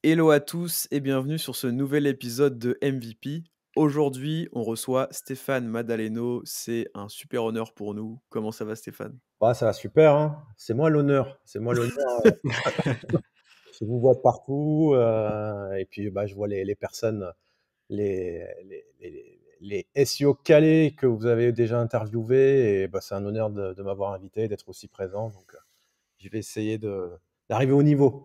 Hello à tous et bienvenue sur ce nouvel épisode de MVP. Aujourd'hui, on reçoit Stéphane Madaleno. C'est un super honneur pour nous. Comment ça va, Stéphane? Bah, ça va super, hein. C'est moi l'honneur. C'est moi l'honneur. Je vous vois de partout, et puis bah, je vois les personnes, les SEO calés que vous avez déjà interviewés, et bah, c'est un honneur de m'avoir invité, d'être aussi présent. Donc, je vais essayer d'arriver au niveau.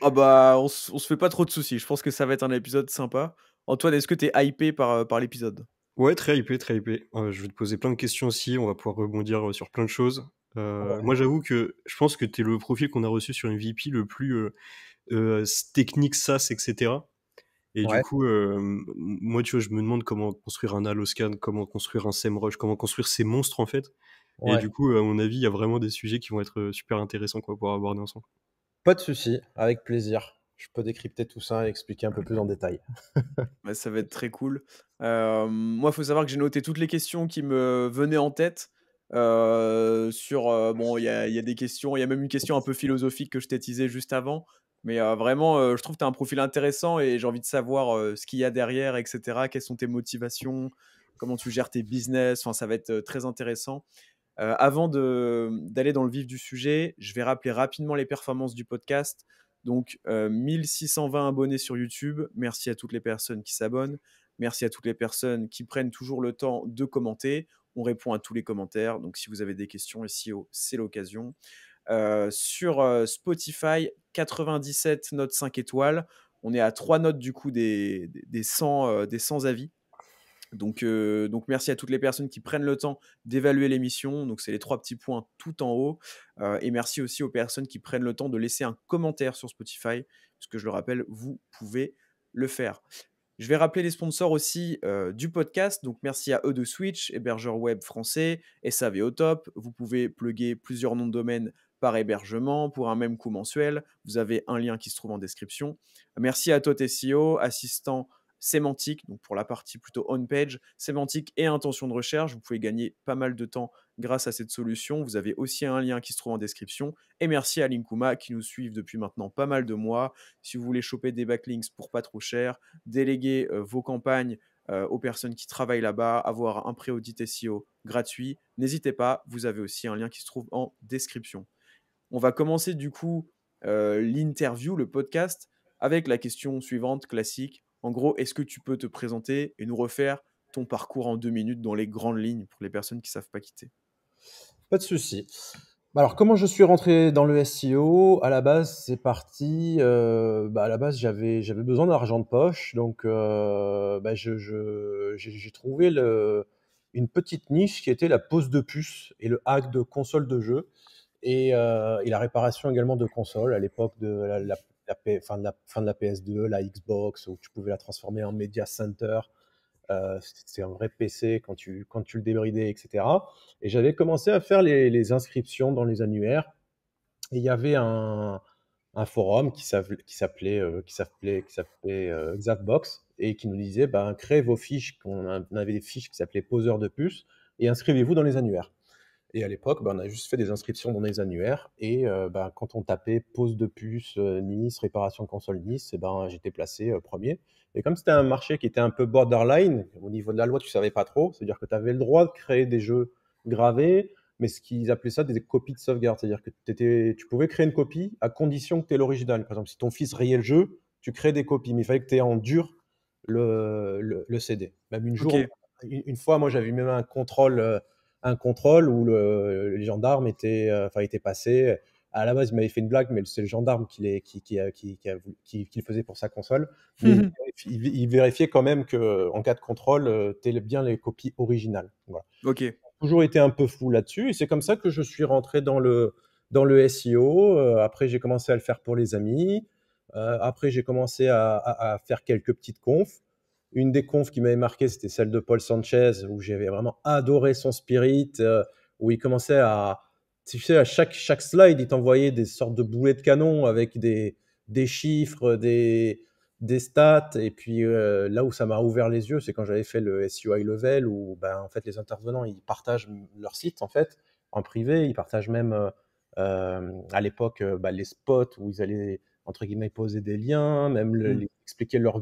Ah bah, on se fait pas trop de soucis. Je pense que ça va être un épisode sympa. Antoine, est-ce que tu es hypé par l'épisode? Ouais, très hypé, très hypé. Je vais te poser plein de questions aussi, on va pouvoir rebondir, sur plein de choses. Ouais. Moi, j'avoue que je pense que tu es le profil qu'on a reçu sur MVP le plus, technique, SaaS et cetera. Et du Ouais. coup, moi, tu vois, je me demande comment construire un Alloscan, comment construire un SEMrush, comment construire ces monstres, en fait. Et Ouais. du coup, à mon avis, il y a vraiment des sujets qui vont être, super intéressants qu'on va pouvoir aborder ensemble. Pas de souci, avec plaisir. Je peux décrypter tout ça et expliquer un peu plus en détail. Ouais, ça va être très cool. Moi, il faut savoir que j'ai noté toutes les questions qui me venaient en tête. Bon, il y a des questions, il y a même une question un peu philosophique que je t'ai teasée juste avant. Mais vraiment, je trouve que tu as un profil intéressant et j'ai envie de savoir ce qu'il y a derrière, etc. Quelles sont tes motivations, comment tu gères tes business. Enfin, ça va être très intéressant. Avant d'aller dans le vif du sujet, je vais rappeler rapidement les performances du podcast. Donc, 1620 abonnés sur YouTube. Merci à toutes les personnes qui s'abonnent. Merci à toutes les personnes qui prennent toujours le temps de commenter. On répond à tous les commentaires. Donc, si vous avez des questions, SEO, c'est l'occasion. Sur Spotify, 97 notes 5 étoiles. On est à 3 notes du coup des 100, des 100 avis. Donc merci à toutes les personnes qui prennent le temps d'évaluer l'émission. Donc c'est les 3 petits points tout en haut. Et merci aussi aux personnes qui prennent le temps de laisser un commentaire sur Spotify, parce que je le rappelle, vous pouvez le faire. Je vais rappeler les sponsors aussi du podcast. Donc merci à eux de Switch, hébergeur web français, SAV au top. Vous pouvez plugger plusieurs noms de domaine par hébergement pour un même coût mensuel. Vous avez un lien qui se trouve en description. Merci à Tot SEO, assistant sémantique, donc pour la partie plutôt on-page, sémantique et intention de recherche. Vous pouvez gagner pas mal de temps grâce à cette solution. Vous avez aussi un lien qui se trouve en description. Et merci à Linkuma qui nous suivent depuis maintenant pas mal de mois. Si vous voulez choper des backlinks pour pas trop cher, déléguer vos campagnes aux personnes qui travaillent là-bas, avoir un pré-audit SEO gratuit, n'hésitez pas. Vous avez aussi un lien qui se trouve en description. On va commencer du coup l'interview, le podcast, avec la question suivante, classique. En gros, est-ce que tu peux te présenter et nous refaire ton parcours en 2 minutes dans les grandes lignes pour les personnes qui ne savent pas quitter? Pas de souci. Alors, comment je suis rentré dans le SEO? À la base, c'est parti. À la base, j'avais besoin d'argent de poche, donc j'ai trouvé une petite niche qui était la pose de puce et le hack de consoles de jeux et la réparation également de consoles à l'époque de fin de la PS2, la Xbox, où tu pouvais la transformer en media center. C'est un vrai PC quand tu le débridais, etc. Et j'avais commencé à faire les inscriptions dans les annuaires. Et il y avait un forum qui s'appelait Xavbox et qui nous disait ben, créez vos fiches. On avait des fiches qui s'appelaient poseurs de puces et inscrivez-vous dans les annuaires. Et à l'époque, ben, on a juste fait des inscriptions dans les annuaires. Et ben, quand on tapait pose de puce Nice, réparation console Nice, et ben, j'étais placé premier. Et comme c'était un marché qui était un peu borderline, au niveau de la loi, tu savais pas trop. C'est-à-dire que tu avais le droit de créer des jeux gravés, mais ce qu'ils appelaient ça des copies de sauvegarde. C'est-à-dire que tu pouvais créer une copie à condition que tu aies l'original. Par exemple, si ton fils rayait le jeu, tu crées des copies, mais il fallait que tu aies en dur le CD. Même Ok. une fois, moi, j'avais même un contrôle où les gendarmes étaient passés. À la base, il m'avait fait une blague, mais c'est le gendarme qui le faisait pour sa console. Mais il vérifiait quand même qu'en cas de contrôle, tu bien les copies originales. Voilà. Ok. Toujours été un peu fou là-dessus. Et c'est comme ça que je suis rentré dans le SEO. Après, j'ai commencé à le faire pour les amis. Après, j'ai commencé à faire quelques petites confs. Une des confs qui m'avait marqué, c'était celle de Paul Sanchez, où j'avais vraiment adoré son spirit, où il commençait tu sais, à chaque slide, il t'envoyait des sortes de boulets de canon avec des chiffres, des stats. Et puis là où ça m'a ouvert les yeux, c'est quand j'avais fait le SEO High Level, où ben, en fait, les intervenants, ils partagent leur site en fait, en privé. Ils partagent même à l'époque les spots où ils allaient entre guillemets, poser des liens, même expliquer leurs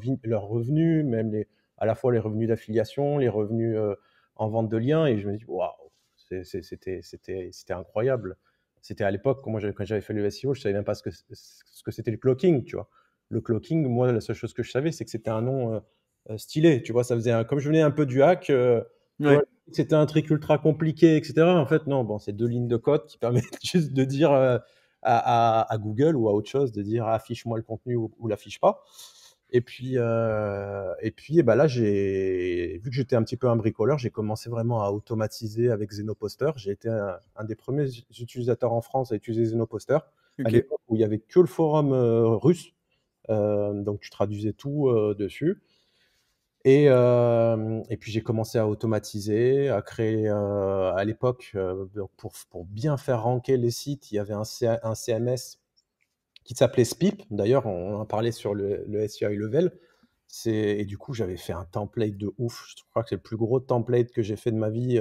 revenus, même à la fois les revenus d'affiliation, les revenus en vente de liens. Et je me dis, waouh, c'était incroyable. C'était à l'époque, quand j'avais fait le SEO, je savais même pas ce que c'était le clocking, tu vois. Le clocking, moi, la seule chose que je savais, c'est que c'était un nom stylé, tu vois. Ça faisait comme je venais un peu du hack, tu vois, Ouais. c'était un truc ultra compliqué, etc. En fait, non, bon, c'est 2 lignes de code qui permettent juste de dire à Google ou à autre chose, de dire affiche-moi le contenu ou l'affiche pas. Et puis bah là, vu que j'étais un petit peu un bricoleur, j'ai commencé vraiment à automatiser avec Zenoposter. J'ai été un des premiers utilisateurs en France à utiliser Zenoposter, à Ok. l'époque où il y avait que le forum russe. Donc tu traduisais tout dessus. Et puis j'ai commencé à automatiser, à créer à l'époque, donc pour bien faire ranker les sites, il y avait un CMS qui s'appelait Spip. D'ailleurs, on en parlait sur le SEO High Level. Et du coup, j'avais fait un template de ouf. Je crois que c'est le plus gros template que j'ai fait de ma vie,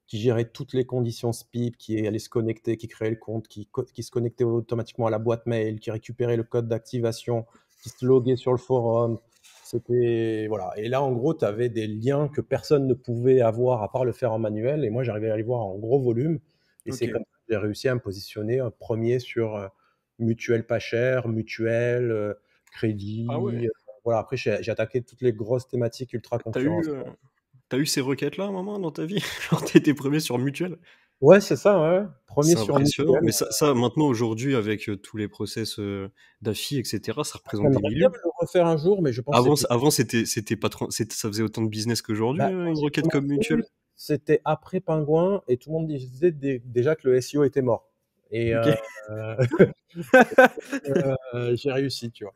qui gérait toutes les conditions Spip, qui allait se connecter, qui créait le compte, qui se connectait automatiquement à la boîte mail, qui récupérait le code d'activation, qui se loguait sur le forum. C'était, voilà. Et là, en gros, tu avais des liens que personne ne pouvait avoir à part le faire en manuel. Et moi, j'arrivais à les voir en gros volume. Et c'est Ok. comme ça que j'ai réussi à me positionner en premier sur mutuelle pas cher, mutuelle, Ah ouais. crédit. Voilà, après, j'ai attaqué toutes les grosses thématiques ultra T'as eu, concurrentielles. t'as eu ces requêtes-là à un moment dans ta vie? Genre, t'étais premier sur Mutuel? Ouais, c'est ça, ouais. Premier C'est sur impressionnant. mutuelle. Mais ça maintenant, aujourd'hui, avec tous les process d'affi, etc., ça représente des J'aimerais bien millions. le refaire un jour, mais je pense que c'était Avant c'était pas trop, ça faisait autant de business qu'aujourd'hui, bah, quand une j'ai requête comme commencé, Mutuel. c'était après Pingouin et tout le monde disait déjà que le SEO était mort. Et Ok. j'ai réussi, tu vois.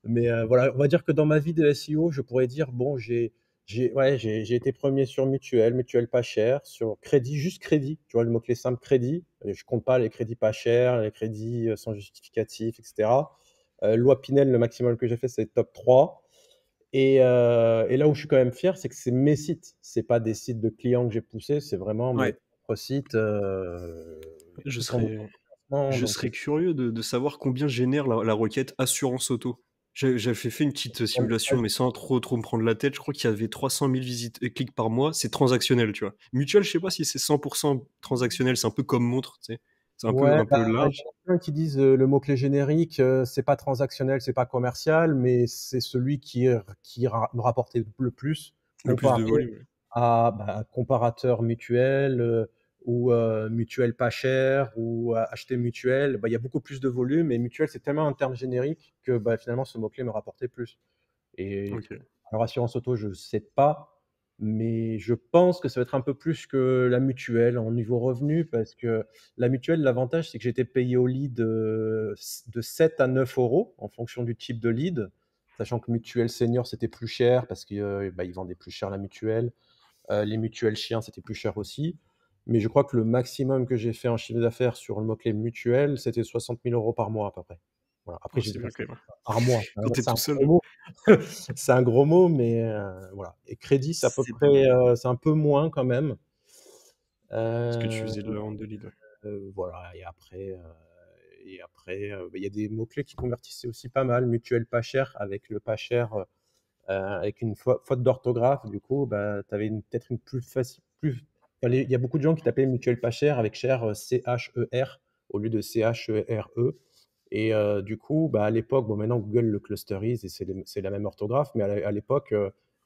Mais voilà, on va dire que dans ma vie de SEO, je pourrais dire, bon, j'ai été premier sur Mutuel, Mutuel pas cher, sur crédit, juste crédit, tu vois, le mot-clé simple crédit. Et je compte pas les crédits pas chers, les crédits sans justificatif, etc. Loi Pinel, le maximum que j'ai fait, c'est top 3. Et là où je suis quand même fier, c'est que c'est mes sites. C'est pas des sites de clients que j'ai poussés, c'est vraiment mes Ouais. propres sites. Je Tout en serais, autofinancement, je donc serais curieux de savoir combien génère la requête assurance auto. J'avais fait une petite simulation, mais sans trop me prendre la tête. Je crois qu'il y avait 300 000 visites et clics par mois. C'est transactionnel, tu vois. Mutuel, je sais pas si c'est 100% transactionnel. C'est un peu comme montre, tu sais. C'est ouais, un peu bah, il y large. en a plein qui disent le mot-clé générique, c'est pas transactionnel, c'est pas commercial, mais c'est celui me rapportait le plus Le plus de comparé volume. Ouais. à comparateur mutuel ou mutuel pas cher ou acheter mutuel. Bah, il y a beaucoup plus de volume et mutuel, c'est tellement un terme générique que bah, finalement ce mot-clé me rapportait plus. Et Ok. alors, assurance auto, je ne sais pas, mais je pense que ça va être un peu plus que la mutuelle en niveau revenu, parce que la mutuelle, l'avantage, c'est que j'étais payé au lead de 7 à 9 euros en fonction du type de lead, sachant que mutuelle senior, c'était plus cher parce qu'ils vendaient plus cher la mutuelle. Les mutuelles chiens, c'était plus cher aussi. Mais je crois que le maximum que j'ai fait en chiffre d'affaires sur le mot-clé mutuelle, c'était 60 000 euros par mois à peu près. Voilà. Après, Oh, je c'est dis pas bien ça quand même. par mois. Quand t'es C'est un tout seul, gros mot. C'est un gros mot, mais voilà. Et crédit, c'est à peu c'est pas près, mal. c'est un peu moins quand même. Parce que tu Euh, faisais de la vente de lead. Ouais. voilà. Et après, il y a des mots-clés qui convertissaient aussi pas mal. Mutuelle pas cher, avec le pas cher, avec une faute d'orthographe. Du coup, bah, tu avais peut-être une plus facile. Il y a beaucoup de gens qui tapaient mutuelle pas cher avec cher CHER au lieu de CHERE. Et du coup, bah, à l'époque, bon, maintenant Google le clusterise et c'est la même orthographe, mais à l'époque,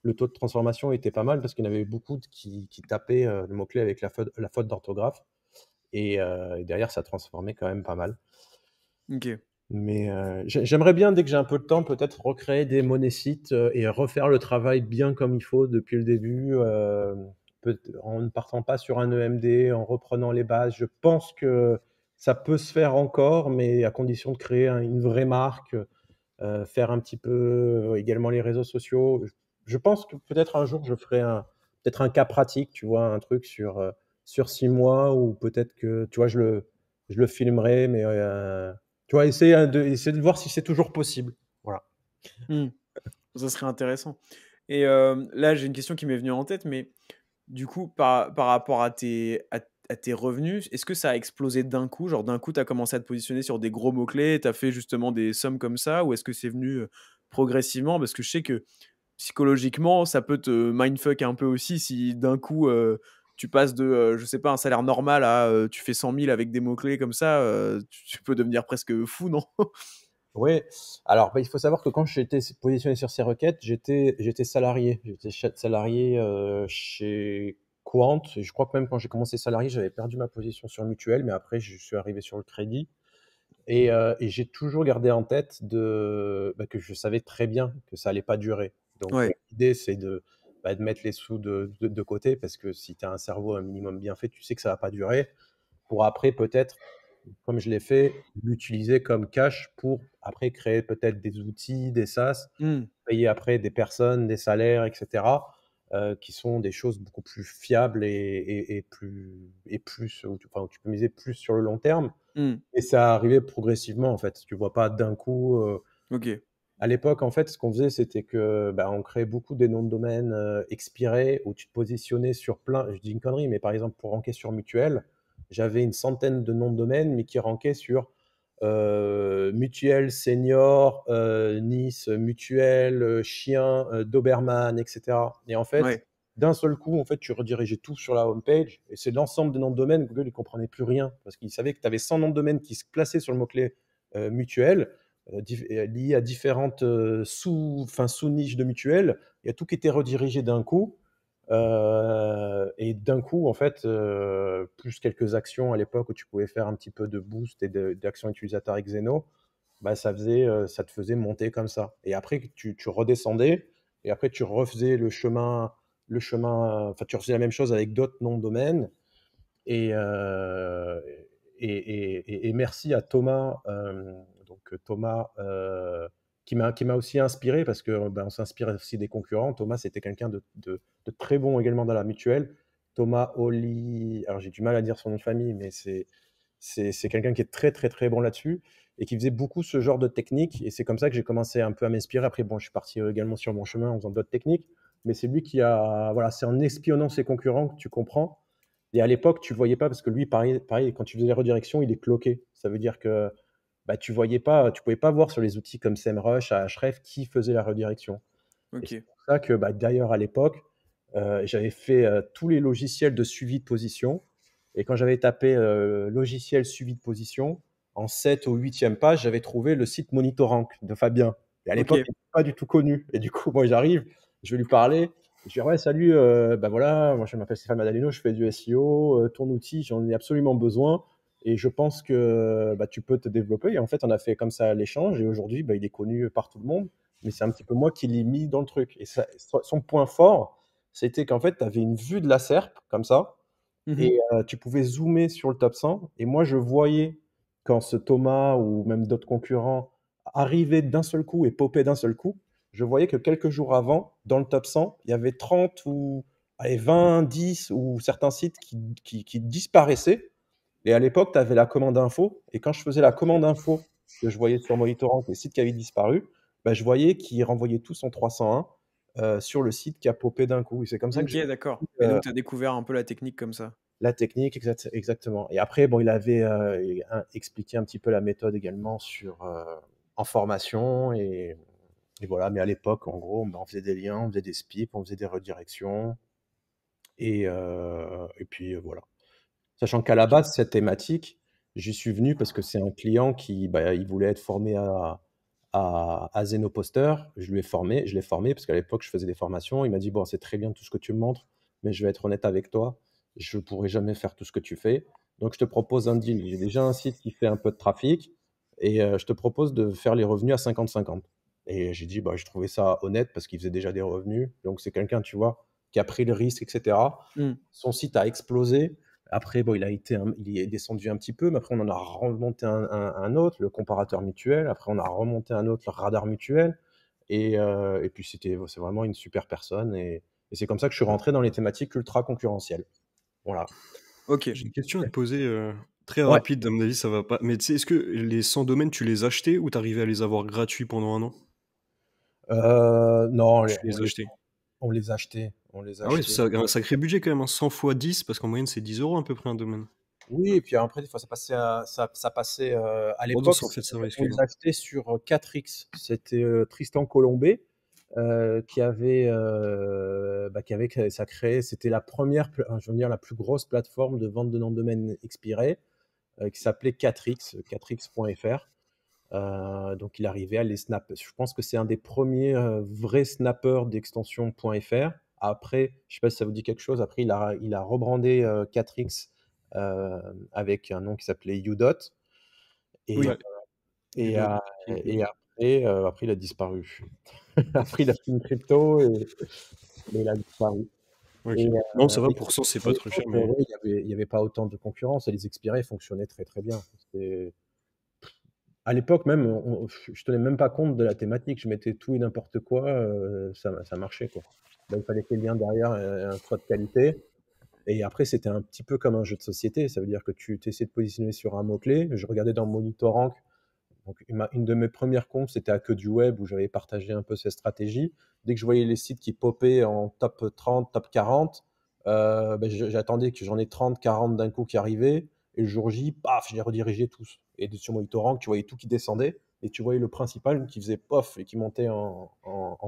le taux de transformation était pas mal parce qu'il y en avait beaucoup qui tapaient le mot-clé avec la faute d'orthographe. Et derrière, ça transformait quand même pas mal. Ok. Mais j'aimerais bien, dès que j'ai un peu de temps, peut-être recréer des monésites et refaire le travail bien comme il faut depuis le début, en ne partant pas sur un EMD, en reprenant les bases. Je pense que ça peut se faire encore, mais à condition de créer une vraie marque, faire un petit peu également les réseaux sociaux. Je pense que peut-être un jour, je ferai peut-être un cas pratique, tu vois, un truc sur 6 mois, ou peut-être que, tu vois, je le filmerai, mais tu vois, essayer de voir si c'est toujours possible. Voilà. Hmm. Ça serait intéressant. Et là, j'ai une question qui m'est venue en tête, mais du coup, par rapport à à tes revenus, est-ce que ça a explosé d'un coup? Genre d'un coup, tu as commencé à te positionner sur des gros mots-clés, tu as fait justement des sommes comme ça? Ou est-ce que c'est venu, progressivement? Parce que je sais que psychologiquement, ça peut te mindfuck un peu aussi si d'un coup, tu passes de, je sais pas, un salaire normal à, tu fais 100 000 avec des mots-clés comme ça, tu peux devenir presque fou, non? Oui, alors il faut savoir que quand j'étais positionné sur ces requêtes, j'étais salarié. J'étais salarié chez Quant. Et je crois que même quand j'ai commencé salarié, j'avais perdu ma position sur Mutuelle, mais après, je suis arrivé sur le crédit. Et j'ai toujours gardé en tête que je savais très bien que ça allait pas durer. Donc Ouais. l'idée, c'est de mettre les sous de côté, parce que si tu as un cerveau un minimum bien fait, tu sais que ça va pas durer, pour après peut-être, comme je l'ai fait, l'utiliser comme cash pour après créer peut-être des outils, des SaaS, Mmh. payer après des personnes, des salaires, etc., qui sont des choses beaucoup plus fiables et plus, où tu peux miser plus sur le long terme. Mmh. Et ça arrivait progressivement, en fait. Tu vois pas d'un coup. OK. À l'époque, en fait, ce qu'on faisait, c'était que on créait beaucoup des noms de domaine expirés, où tu te positionnais sur plein. Je dis une connerie, mais par exemple, pour ranker sur Mutuelle, j'avais une centaine de noms de domaine, mais qui rankaient sur Mutuelle Senior, Nice, Mutuelle, Chien, Doberman, etc. Et en fait, Ouais. d'un seul coup, en fait, tu redirigeais tout sur la home page, et c'est l'ensemble des noms de domaine. Google, il comprenait plus rien, parce qu'il savait que tu avais 100 noms de domaine qui se plaçaient sur le mot-clé Mutuelle, liées à différentes sous-niches de mutuelles. Il y a tout qui était redirigé d'un coup. Et d'un coup, en fait, plus quelques actions à l'époque où tu pouvais faire un petit peu de boost et d'actions utilisateurs avec Xeno, ça te faisait monter comme ça. Et après, tu redescendais, et après, tu refaisais enfin, tu refaisais la même chose avec d'autres noms de domaine. Et, et merci à Thomas, donc Thomas, qui m'a aussi inspiré, parce que on s'inspire aussi des concurrents. Thomas, c'était quelqu'un de très bon également dans la mutuelle. Thomas Oli, alors j'ai du mal à dire son nom de famille, mais c'est quelqu'un qui est très très très bon là-dessus, et qui faisait beaucoup ce genre de technique. Et c'est comme ça que j'ai commencé un peu à m'inspirer. Après, bon, je suis parti également sur mon chemin en faisant d'autres techniques, mais c'est lui qui a, voilà, c'est en espionnant ses concurrents que tu comprends. Et à l'époque, tu voyais pas, parce que lui, pareil, quand tu faisais les redirections, il est cloqué. Ça veut dire que tu voyais pas, tu pouvais pas voir sur les outils comme SEMrush, Ahref, qui faisait la redirection. Et c'est OK. pour ça que d'ailleurs, à l'époque, j'avais fait tous les logiciels de suivi de position. Et quand j'avais tapé logiciel suivi de position, en 7 ou 8e page, j'avais trouvé le site Monitorank de Fabien. Et à l'époque, OK. il n'était pas du tout connu. Et du coup, moi, j'arrive, je vais lui parler. Je lui dis: ouais, salut, voilà, moi je m'appelle Stéphane Madaleno, je fais du SEO, ton outil, j'en ai absolument besoin, et je pense que tu peux te développer. Et en fait, on a fait comme ça l'échange, et aujourd'hui, il est connu par tout le monde, mais c'est un petit peu moi qui l'ai mis dans le truc. Et son point fort, c'était qu'en fait, tu avais une vue de la SERP, comme ça, Mmh. et tu pouvais zoomer sur le top 100. Et moi, je voyais quand ce Thomas ou même d'autres concurrents arrivaient d'un seul coup et popaient d'un seul coup, je voyais que quelques jours avant, dans le top 100, il y avait 30 ou allez, 20, 10 ou certains sites qui disparaissaient. Et à l'époque, tu avais la commande info. Et quand je faisais la commande info que je voyais sur Monitorant, les sites qui avaient disparu, je voyais qu'ils renvoyaient tous en 301 sur le site qui a popé d'un coup. Et c'est comme ça que OK, j'ai d'accord. Et euh, donc tu as découvert un peu la technique comme ça? la technique, exactement. Et après, bon, il avait expliqué un petit peu la méthode également en formation. Et voilà, mais à l'époque, en gros, on faisait des liens, on faisait des spips, on faisait des redirections. Et puis voilà. Sachant qu'à la OK. base, cette thématique, j'y suis venu parce que c'est un client qui il voulait être formé à Zenoposter. Je l'ai formé parce qu'à l'époque, je faisais des formations. Il m'a dit: bon, c'est très bien tout ce que tu me montres, mais je vais être honnête avec toi, je ne pourrai jamais faire tout ce que tu fais. Donc, je te propose un deal. J'ai déjà un site qui fait un peu de trafic, et je te propose de faire les revenus à 50-50. Et j'ai dit: je trouvais ça honnête parce qu'il faisait déjà des revenus. Donc, c'est quelqu'un, tu vois, qui a pris le risque, etc. Mmh. Son site a explosé. Après, bon, il est descendu un petit peu, mais après, on en a remonté un autre, le comparateur mutuel. Après, on a remonté un autre, le radar mutuel. Et puis, c'est vraiment une super personne. Et c'est comme ça que je suis rentré dans les thématiques ultra concurrentielles. Voilà. OK. J'ai une question à te poser, très Ouais. rapide, à mon avis, ça va pas mais tu sais, est-ce que les 100 domaines, tu les achetais ou tu arrivais à les avoir gratuits pendant un an? Non, Tu les achetais? on les achetait. On les a Ah ouais, achetés. c'est un sacré budget quand même, hein, 100 fois 10, parce qu'en moyenne c'est 10 € à peu près un domaine. Oui, et puis après, des fois, ça passait à Oh, l'époque, 200, en fait, ça va, on les excuse-moi. achetait sur 4X. C'était Tristan Colombet ça créait, c'était la première, je veux dire, la plus grosse plateforme de vente de noms de domaine expirés qui s'appelait 4X, 4x.fr. Donc il arrivait à les snapper. Je pense que c'est un des premiers vrais snappers d'extension .fr. Après, je sais pas si ça vous dit quelque chose, après il a rebrandé 4X avec un nom qui s'appelait Udot. Et, Oui. Ouais, et, Udot. euh, Mhm. et après, il a disparu. Après, il a fait une crypto et il a disparu. Et, Ok. Non, ça va, et pour 100, c'est à pas très cher, l'époque, mais. ouais, il y avait pas autant de concurrence et les expirés fonctionnaient très très bien. À l'époque même, je tenais même pas compte de la thématique. Je mettais tout et n'importe quoi, ça marchait, quoi. Là, il fallait qu'il y ait le lien derrière, soit de qualité. Et après, c'était un petit peu comme un jeu de société. Ça veut dire que tu essaies de positionner sur un mot-clé. Je regardais dans Monitorank. Donc, une de mes premières comptes, c'était à Que du Web, où j'avais partagé un peu ces stratégies. Dès que je voyais les sites qui popaient en top 30, top 40, j'attendais que j'en ai 30, 40 d'un coup qui arrivaient. Et le jour J, paf, je les redirigeais tous. Et sur Monitorank, tu voyais tout qui descendait. Et tu voyais le principal qui faisait pof et qui montait en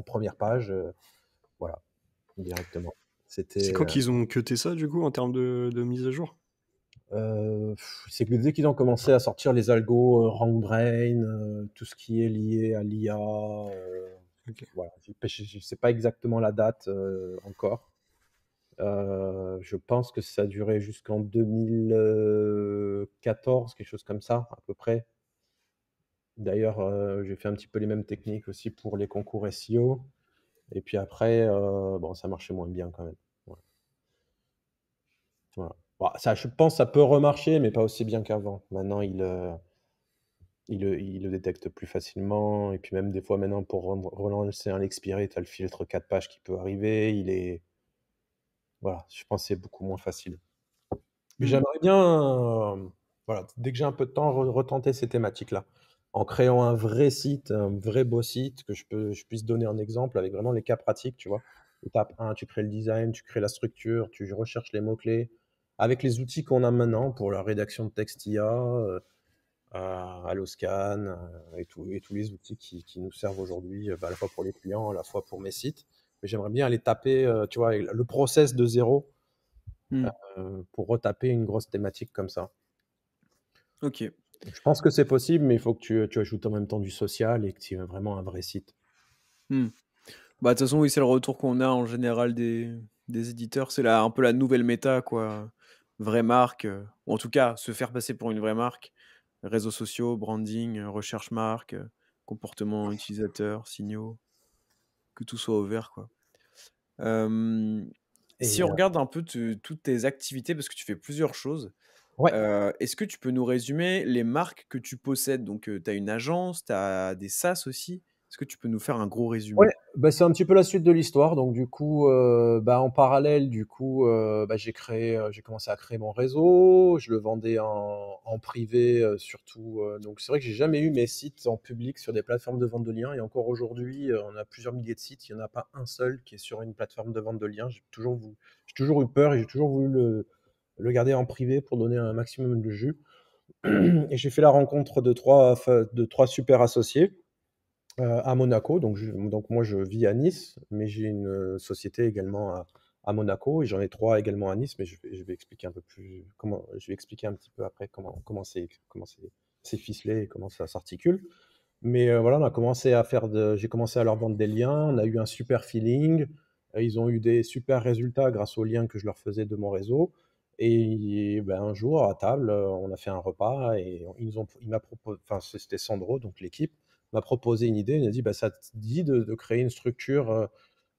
première page. Voilà, directement. C'est C'était. quand qu'ils ont cuté ça, du coup, en termes de mise à jour? C'est que dès qu'ils ont commencé à sortir les algos, RankBrain, tout ce qui est lié à l'IA, Ok. voilà, je ne sais pas exactement la date encore. Je pense que ça a duré jusqu'en 2014, quelque chose comme ça, à peu près. D'ailleurs, j'ai fait un petit peu les mêmes techniques aussi pour les concours SEO. Et puis après, bon, ça marchait moins bien quand même. Voilà. Voilà. Bon, ça, je pense que ça peut remarcher, mais pas aussi bien qu'avant. Maintenant, il le détecte plus facilement. Et puis même des fois maintenant, pour relancer un expiré, tu as le filtre 4 pages qui peut arriver. Voilà, je pense que c'est beaucoup moins facile. Mais Hmm. j'aimerais bien, voilà, dès que j'ai un peu de temps, retenter ces thématiques-là. En créant un vrai site, un vrai beau site, que je puisse donner un exemple avec vraiment les cas pratiques, tu vois. Étape 1, tu crées le design, tu crées la structure, tu recherches les mots-clés. Avec les outils qu'on a maintenant pour la rédaction de texte IA, Alloscan, et tous les outils qui nous servent aujourd'hui, à la fois pour les clients, à la fois pour mes sites. Mais j'aimerais bien aller taper, tu vois, le process de zéro Hmm. pour retaper une grosse thématique comme ça. Ok. Je pense que c'est possible, mais il faut que tu ajoutes en même temps du social et que tu aies vraiment un vrai site. Hmm. Bah, de toute façon, oui, c'est le retour qu'on a en général des éditeurs. C'est un peu la nouvelle méta, quoi. Vraie marque, ou en tout cas, se faire passer pour une vraie marque. Réseaux sociaux, branding, recherche marque, comportement utilisateur, signaux, que tout soit ouvert, quoi. Si Et on regarde un peu toutes tes activités, parce que tu fais plusieurs choses, ouais, est-ce que tu peux nous résumer les marques que tu possèdes? Donc, tu as une agence, tu as des SaaS aussi. Est-ce que tu peux nous faire un gros ouais, résumé? bah, c'est un petit peu la suite de l'histoire. Donc du coup, en parallèle, du coup, j'ai commencé à créer mon réseau. Je le vendais en privé, surtout. Donc c'est vrai que j'ai jamais eu mes sites en public sur des plateformes de vente de liens. Et encore aujourd'hui, on a plusieurs milliers de sites. Il n'y en a pas un seul qui est sur une plateforme de vente de liens. J'ai toujours eu peur et j'ai toujours voulu le garder en privé pour donner un maximum de jus. Et j'ai fait la rencontre de trois super associés à Monaco. Donc moi, je vis à Nice, mais j'ai une société également à Monaco et j'en ai trois également à Nice, mais je vais expliquer un peu plus comment, je vais expliquer un petit peu après comment c'est ficelé et comment ça s'articule. Mais voilà, j'ai commencé à leur vendre des liens, on a eu un super feeling, ils ont eu des super résultats grâce aux liens que je leur faisais de mon réseau. Et ben, un jour, à table, on a fait un repas et il m'a proposé, enfin, c'était Sandro, donc l'équipe, m'a proposé une idée. Il m'a dit, bah, ça te dit de créer une structure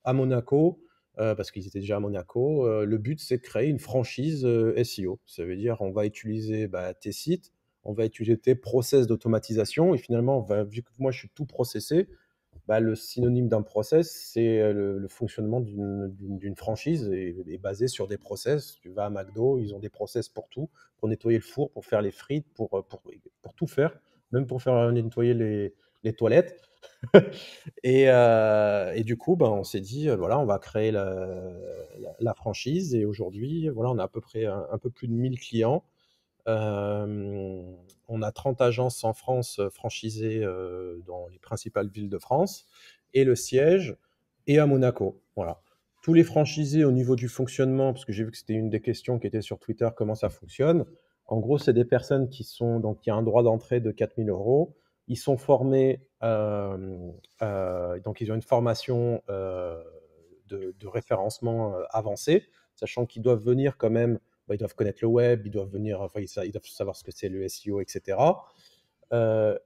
à Monaco, parce qu'ils étaient déjà à Monaco. Le but, c'est de créer une franchise SEO. Ça veut dire, on va utiliser tes sites, on va utiliser tes process d'automatisation et finalement, vu que moi, je suis tout processé, le synonyme d'un process, c'est le fonctionnement d'une franchise et basé sur des process. Tu vas à McDo, ils ont des process pour tout, pour nettoyer le four, pour faire les frites, pour tout faire, même pour faire nettoyer les toilettes. Et du coup, ben, on s'est dit, voilà, on va créer la franchise. Et aujourd'hui, voilà, on a à peu près un peu plus de 1000 clients. On a 30 agences en France franchisées dans les principales villes de France. Et le siège est à Monaco. Voilà. Tous les franchisés au niveau du fonctionnement, parce que j'ai vu que c'était une des questions qui était sur Twitter, comment ça fonctionne. En gros, c'est des personnes donc il y a un droit d'entrée de 4000 euros. Ils sont formés, donc ils ont une formation de référencement avancée, sachant qu'ils doivent venir quand même, ils doivent connaître le web, ils doivent venir, enfin, ils doivent savoir ce que c'est le SEO, etc.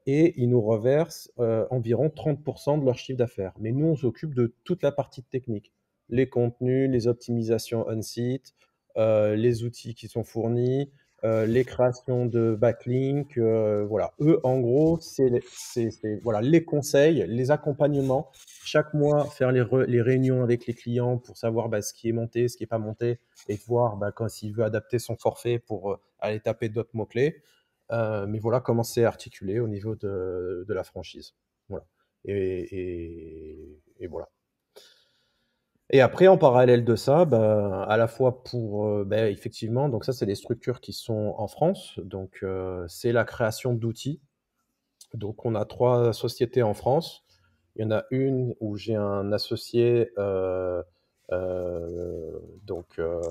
Et ils nous reversent environ 30% de leur chiffre d'affaires. Mais nous, on s'occupe de toute la partie technique, les contenus, les optimisations on-site, les outils qui sont fournis, les créations de backlinks. Voilà. Eux, en gros, voilà, les conseils, les accompagnements. Chaque mois, faire les réunions avec les clients pour savoir ce qui est monté, ce qui n'est pas monté, et voir quand s'il veut adapter son forfait pour aller taper d'autres mots-clés. Mais voilà comment c'est articulé au niveau de la franchise. Voilà. Et voilà. Et après, en parallèle de ça, à la fois pour, effectivement, donc ça, c'est des structures qui sont en France. Donc, c'est la création d'outils. Donc, on a 3 sociétés en France. Il y en a une où j'ai un associé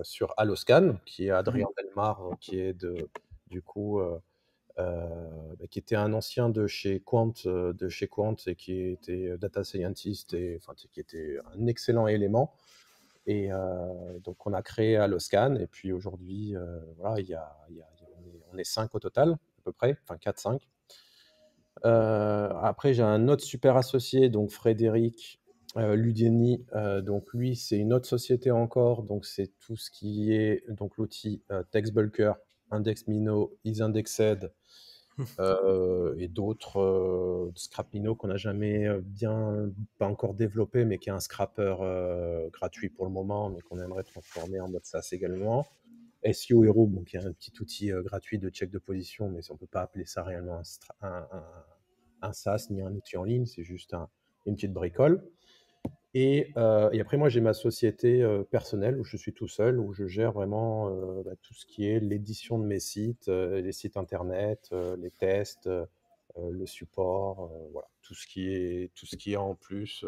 sur Alloscan, qui est Adrien Delmar, qui est du coup qui était un ancien de chez Quant, et qui était data scientist, et enfin, qui était un excellent élément. Et donc, on a créé Alloscan. Et puis aujourd'hui, voilà, on est 5 au total, à peu près, enfin 4-5. Après, j'ai un autre super associé, donc Frédéric Ludieni. Donc lui, c'est une autre société encore. Donc c'est tout ce qui est donc l'outil TextBulker, IndexMino, IsIndexed et d'autres ScrapMino qu'on n'a jamais pas encore développé, mais qui est un scrapper gratuit pour le moment, mais qu'on aimerait transformer en mode SaaS également. SEO Hero, qui est un petit outil gratuit de check de position, mais on ne peut pas appeler ça réellement un SaaS ni un outil en ligne, c'est juste une petite bricole. Et après, moi, j'ai ma société personnelle où je suis tout seul, où je gère vraiment tout ce qui est l'édition de mes sites, les sites internet, les tests, le support, voilà, tout ce qui est en plus,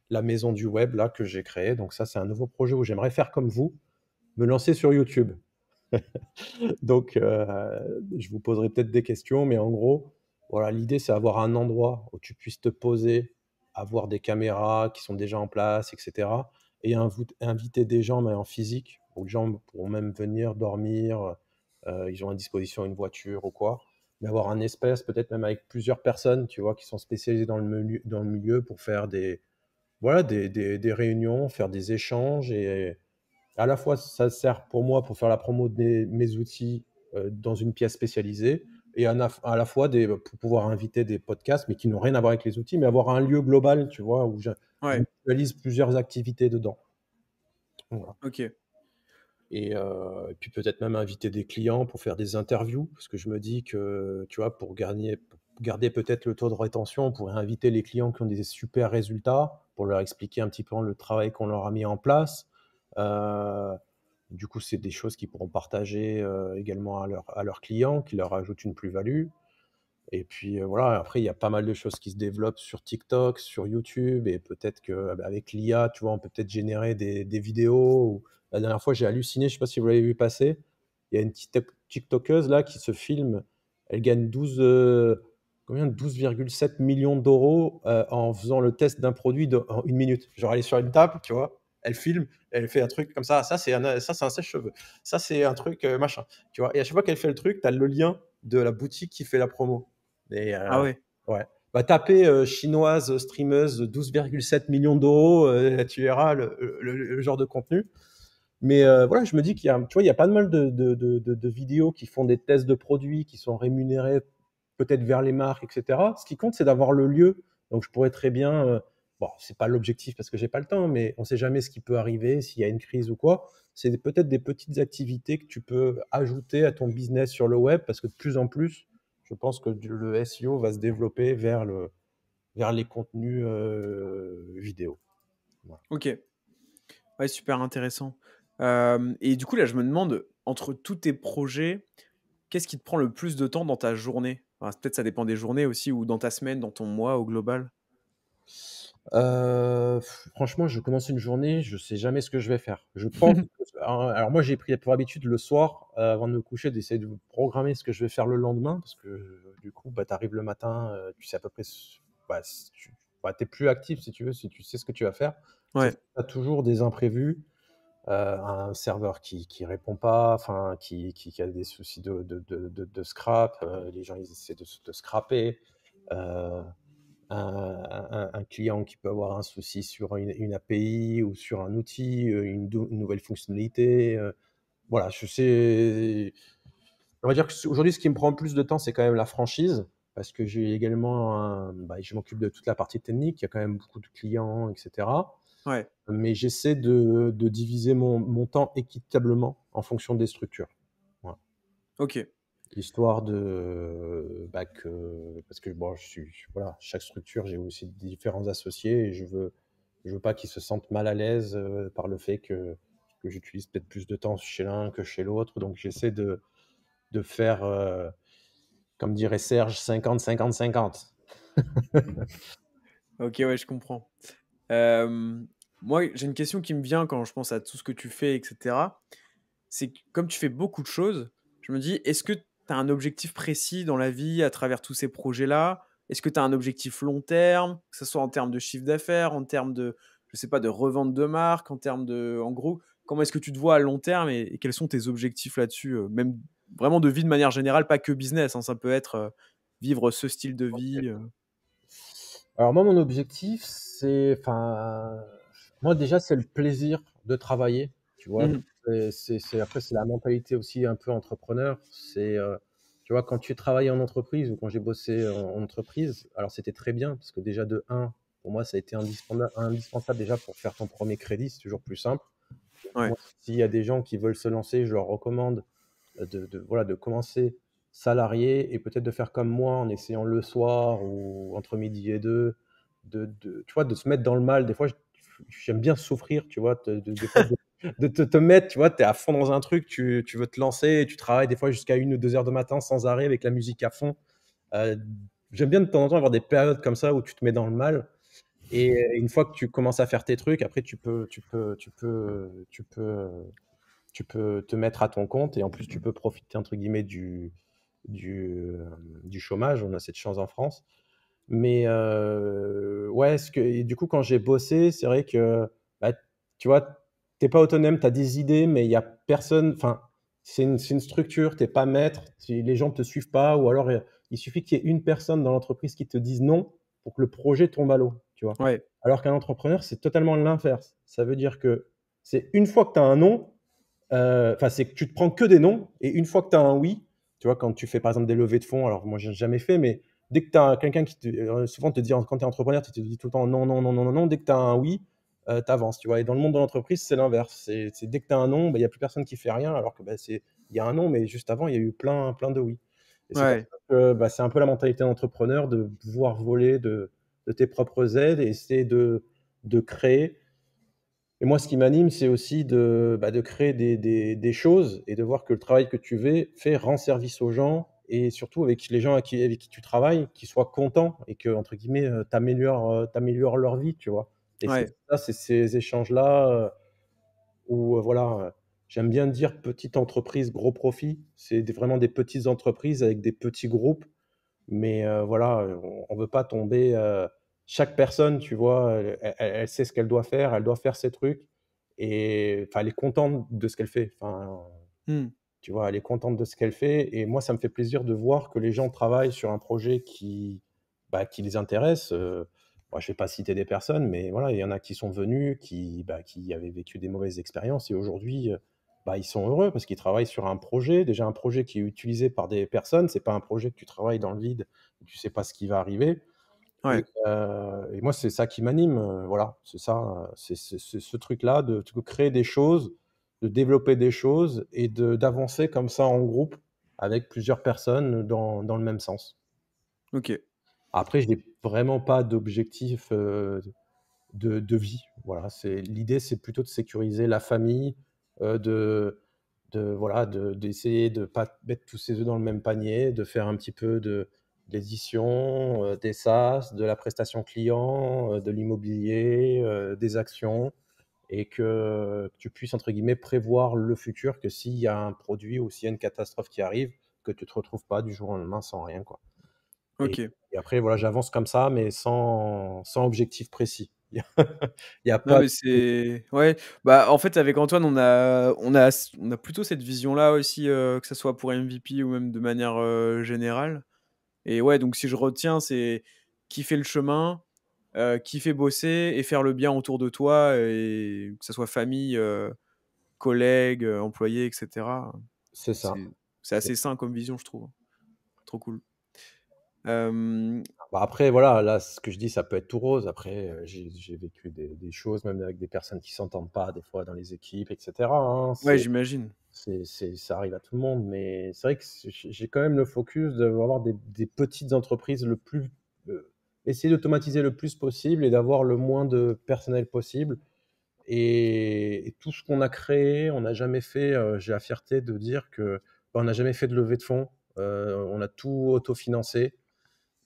la maison du web là que j'ai créée. Donc ça, c'est un nouveau projet où j'aimerais faire comme vous, me lancer sur YouTube. Donc, je vous poserai peut-être des questions, mais en gros, voilà, l'idée, c'est avoir un endroit où tu puisses te poser, avoir des caméras qui sont déjà en place, etc. Et inviter des gens, mais en physique, où les gens pourront même venir dormir, ils ont à disposition une voiture ou quoi, mais avoir un espace, peut-être même avec plusieurs personnes, tu vois, qui sont spécialisées dans le milieu pour faire voilà, des réunions, faire des échanges. Et à la fois, ça sert pour moi pour faire la promo de mes outils dans une pièce spécialisée, et à la fois pour pouvoir inviter des podcasts, mais qui n'ont rien à voir avec les outils, mais avoir un lieu global, tu vois, où je Ouais, mutualise plusieurs activités dedans. Voilà. ok. Et puis peut-être même inviter des clients pour faire des interviews, parce que je me dis que, tu vois, pour garder peut-être le taux de rétention, on pourrait inviter les clients qui ont des super résultats pour leur expliquer un petit peu le travail qu'on leur a mis en place. Du coup, c'est des choses qu'ils pourront partager également à leurs clients, qui leur ajoutent une plus-value. Et puis voilà, après, il y a pas mal de choses qui se développent sur TikTok, sur YouTube, et peut-être qu'avec l'IA, tu vois, on peut peut-être générer des vidéos. La dernière fois, j'ai halluciné, je ne sais pas si vous l'avez vu passer, il y a une TikTokeuse là qui se filme, elle gagne 12,7 millions d'euros en faisant le test d'un produit en 1 minute. Genre, elle est sur une table, tu vois, elle filme, elle fait un truc comme ça, ça c'est un sèche-cheveux, ça c'est un truc machin, tu vois, et à chaque fois qu'elle fait le truc, tu as le lien de la boutique qui fait la promo. Et Ah ouais. ouais. Tapez chinoise streameuse 12,7 millions d'euros, tu verras le genre de contenu. Mais voilà, je me dis tu vois, il y a pas mal de vidéos qui font des tests de produits, qui sont rémunérés peut-être vers les marques, etc. Ce qui compte, c'est d'avoir le lieu. Donc, je pourrais très bien, bon, c'est pas l'objectif parce que j'ai pas le temps, mais on sait jamais ce qui peut arriver, s'il y a une crise ou quoi. C'est peut-être des petites activités que tu peux ajouter à ton business sur le web, parce que de plus en plus, je pense que le SEO va se développer vers vers les contenus vidéo. Voilà. Ok. Ouais, super intéressant. Et du coup, là, je me demande, entre tous tes projets, qu'est-ce qui te prend le plus de temps dans ta journée? Enfin, peut-être ça dépend des journées aussi, ou dans ta semaine, dans ton mois au global. Franchement, je commence une journée, je sais jamais ce que je vais faire. Je pense alors moi, j'ai pris pour habitude le soir, avant de me coucher, d'essayer de programmer ce que je vais faire le lendemain parce que, du coup, bah, tu arrives le matin, tu sais à peu près bah, si tu es plus actif si tu veux, si tu sais ce que tu vas faire. Sauf Ouais, que tu as toujours des imprévus, un serveur qui répond pas, enfin qui a des soucis de scrap, les gens ils essaient de scraper, heu un client qui peut avoir un souci sur une API ou sur un outil, une nouvelle fonctionnalité. Voilà, on va dire que aujourd'hui, ce qui me prend le plus de temps, c'est quand même la franchise, parce que j'ai également je m'occupe de toute la partie technique. Il y a quand même beaucoup de clients, etc. ouais, Mais j'essaie de diviser mon temps équitablement en fonction des structures. Voilà. ok. Histoire parce que bon, voilà, chaque structure, j'ai aussi différents associés et je veux pas qu'ils se sentent mal à l'aise par le fait que j'utilise peut-être plus de temps chez l'un que chez l'autre. Donc j'essaie de faire, comme dirait Serge, 50-50-50. Ok, ouais, je comprends. Euh, Moi, j'ai une question qui me vient quand je pense à tout ce que tu fais, etc. C'est que comme tu fais beaucoup de choses, je me dis, est-ce que tu as un objectif précis dans la vie à travers tous ces projets-là? Est-ce que tu as un objectif long terme, que ce soit en termes de chiffre d'affaires, en termes de, je sais pas, de revente de marque, en termes de, en gros, comment est-ce que tu te vois à long terme et quels sont tes objectifs là-dessus, même vraiment de vie de manière générale, pas que business, hein, ça peut être vivre ce style de vie. Alors moi, mon objectif, moi déjà, c'est le plaisir de travailler, tu vois. Mhm. Après, c'est la mentalité aussi un peu entrepreneur. Tu vois, quand tu travailles en entreprise ou quand j'ai bossé en entreprise, alors c'était très bien parce que déjà de un, pour moi, ça a été indispensable déjà pour faire ton premier crédit, c'est toujours plus simple. Ouais, Moi, s'il y a des gens qui veulent se lancer, je leur recommande voilà, de commencer salarié et peut-être de faire comme moi en essayant le soir ou entre midi et deux, tu vois, de se mettre dans le mal. Des fois, j'aime bien souffrir, tu vois, des fois, te mettre, tu vois, tu es à fond dans un truc, tu veux te lancer, tu travailles des fois jusqu'à 1 ou 2 heures de matin sans arrêt avec la musique à fond. Euh, J'aime bien de temps en temps avoir des périodes comme ça où tu te mets dans le mal. Et une fois que tu commences à faire tes trucs, après, tu peux te mettre à ton compte et en plus, tu peux profiter, entre guillemets, du, euh, du chômage. On a cette chance en France. Mais ouais, et du coup, quand j'ai bossé, c'est vrai que, bah, tu vois, t'es pas autonome, tu as des idées, mais il y a personne. Enfin, c'est une structure, t'es pas maître, les gens te suivent pas, ou alors il suffit qu'il y ait une personne dans l'entreprise qui te dise non pour que le projet tombe à l'eau, tu vois. ouais, Alors qu'un entrepreneur, c'est totalement l'inverse. Ça veut dire que c'est une fois que tu as un non, c'est que tu te prends que des noms et une fois que tu as un oui, tu vois, quand tu fais par exemple des levées de fonds, alors moi j'ai jamais fait, mais dès que tu as quelqu'un souvent te dit, quand tu es entrepreneur, tu te dis tout le temps non, non, non, non, non, non, dès que tu as un oui, tu avances, tu vois. Et dans le monde de l'entreprise, c'est l'inverse. Dès que tu as un non, bah, il n'y a plus personne qui fait rien, alors que bah, il y a un non, mais juste avant, il y a eu plein, plein de oui. Et c'est pour ouais, ça que bah, c'est un peu la mentalité d'entrepreneur de pouvoir voler de tes propres ailes et essayer de créer. Et moi, ce qui m'anime, c'est aussi de créer des choses et de voir que le travail que tu fais rend service aux gens et surtout avec les gens avec qui tu travailles, qu'ils soient contents et que, entre guillemets, t'améliores leur vie, tu vois. Et ouais, c'est ces échanges-là où, voilà, j'aime bien dire petite entreprise, gros profit. C'est vraiment des petites entreprises avec des petits groupes mais voilà, on veut pas tomber, chaque personne, tu vois, elle sait ce qu'elle doit faire, elle doit faire ses trucs et enfin, elle est contente de ce qu'elle fait. Enfin, hmm, tu vois, elle est contente de ce qu'elle fait et moi, ça me fait plaisir de voir que les gens travaillent sur un projet qui les intéresse. Moi, je vais pas citer des personnes, mais voilà, il y en a qui sont venus, qui avaient vécu des mauvaises expériences et aujourd'hui, ils sont heureux parce qu'ils travaillent sur un projet, déjà un projet qui est utilisé par des personnes. C'est pas un projet que tu travailles dans le vide, où tu sais pas ce qui va arriver ouais. et moi, c'est ça qui m'anime, voilà, c'est ça, c'est ce truc-là de créer des choses, de développer des choses et d'avancer comme ça en groupe avec plusieurs personnes dans le même sens. Ok. Après, je n'ai vraiment pas d'objectif de vie. Voilà, l'idée, c'est plutôt de sécuriser la famille, voilà, d'essayer de ne pas mettre tous ses œufs dans le même panier, de faire un petit peu d'édition, des SaaS, de la prestation client, de l'immobilier, des actions, et que tu puisses, entre guillemets, prévoir le futur, que s'il y a un produit ou s'il y a une catastrophe qui arrive, que tu ne te retrouves pas du jour au lendemain sans rien, quoi. Et, Ok. et après, voilà, j'avance comme ça, mais sans objectif précis. Il y a Non, pas mais c'est ouais, bah, en fait, avec Antoine, on a plutôt cette vision-là aussi, que ça soit pour MVP ou même de manière, générale. Et ouais, donc si je retiens, c'est kiffer le chemin, kiffer bosser et faire le bien autour de toi et que ça soit famille, collègues, employés et cetera. c'est ça. C'est assez sain comme vision, je trouve. Trop cool. Hem, Bah, après, voilà, là, ce que je dis, ça peut être tout rose. Après, j'ai vécu des choses, même avec des personnes qui s'entendent pas, des fois, dans les équipes, et cetera, hein. ouais, j'imagine. Ça arrive à tout le monde, mais c'est vrai que j'ai quand même le focus d'avoir des petites entreprises essayer d'automatiser le plus possible et d'avoir le moins de personnel possible. Et tout ce qu'on a créé, on n'a jamais fait, j'ai la fierté de dire que, bah, on n'a jamais fait de levée de fonds. On a tout autofinancé.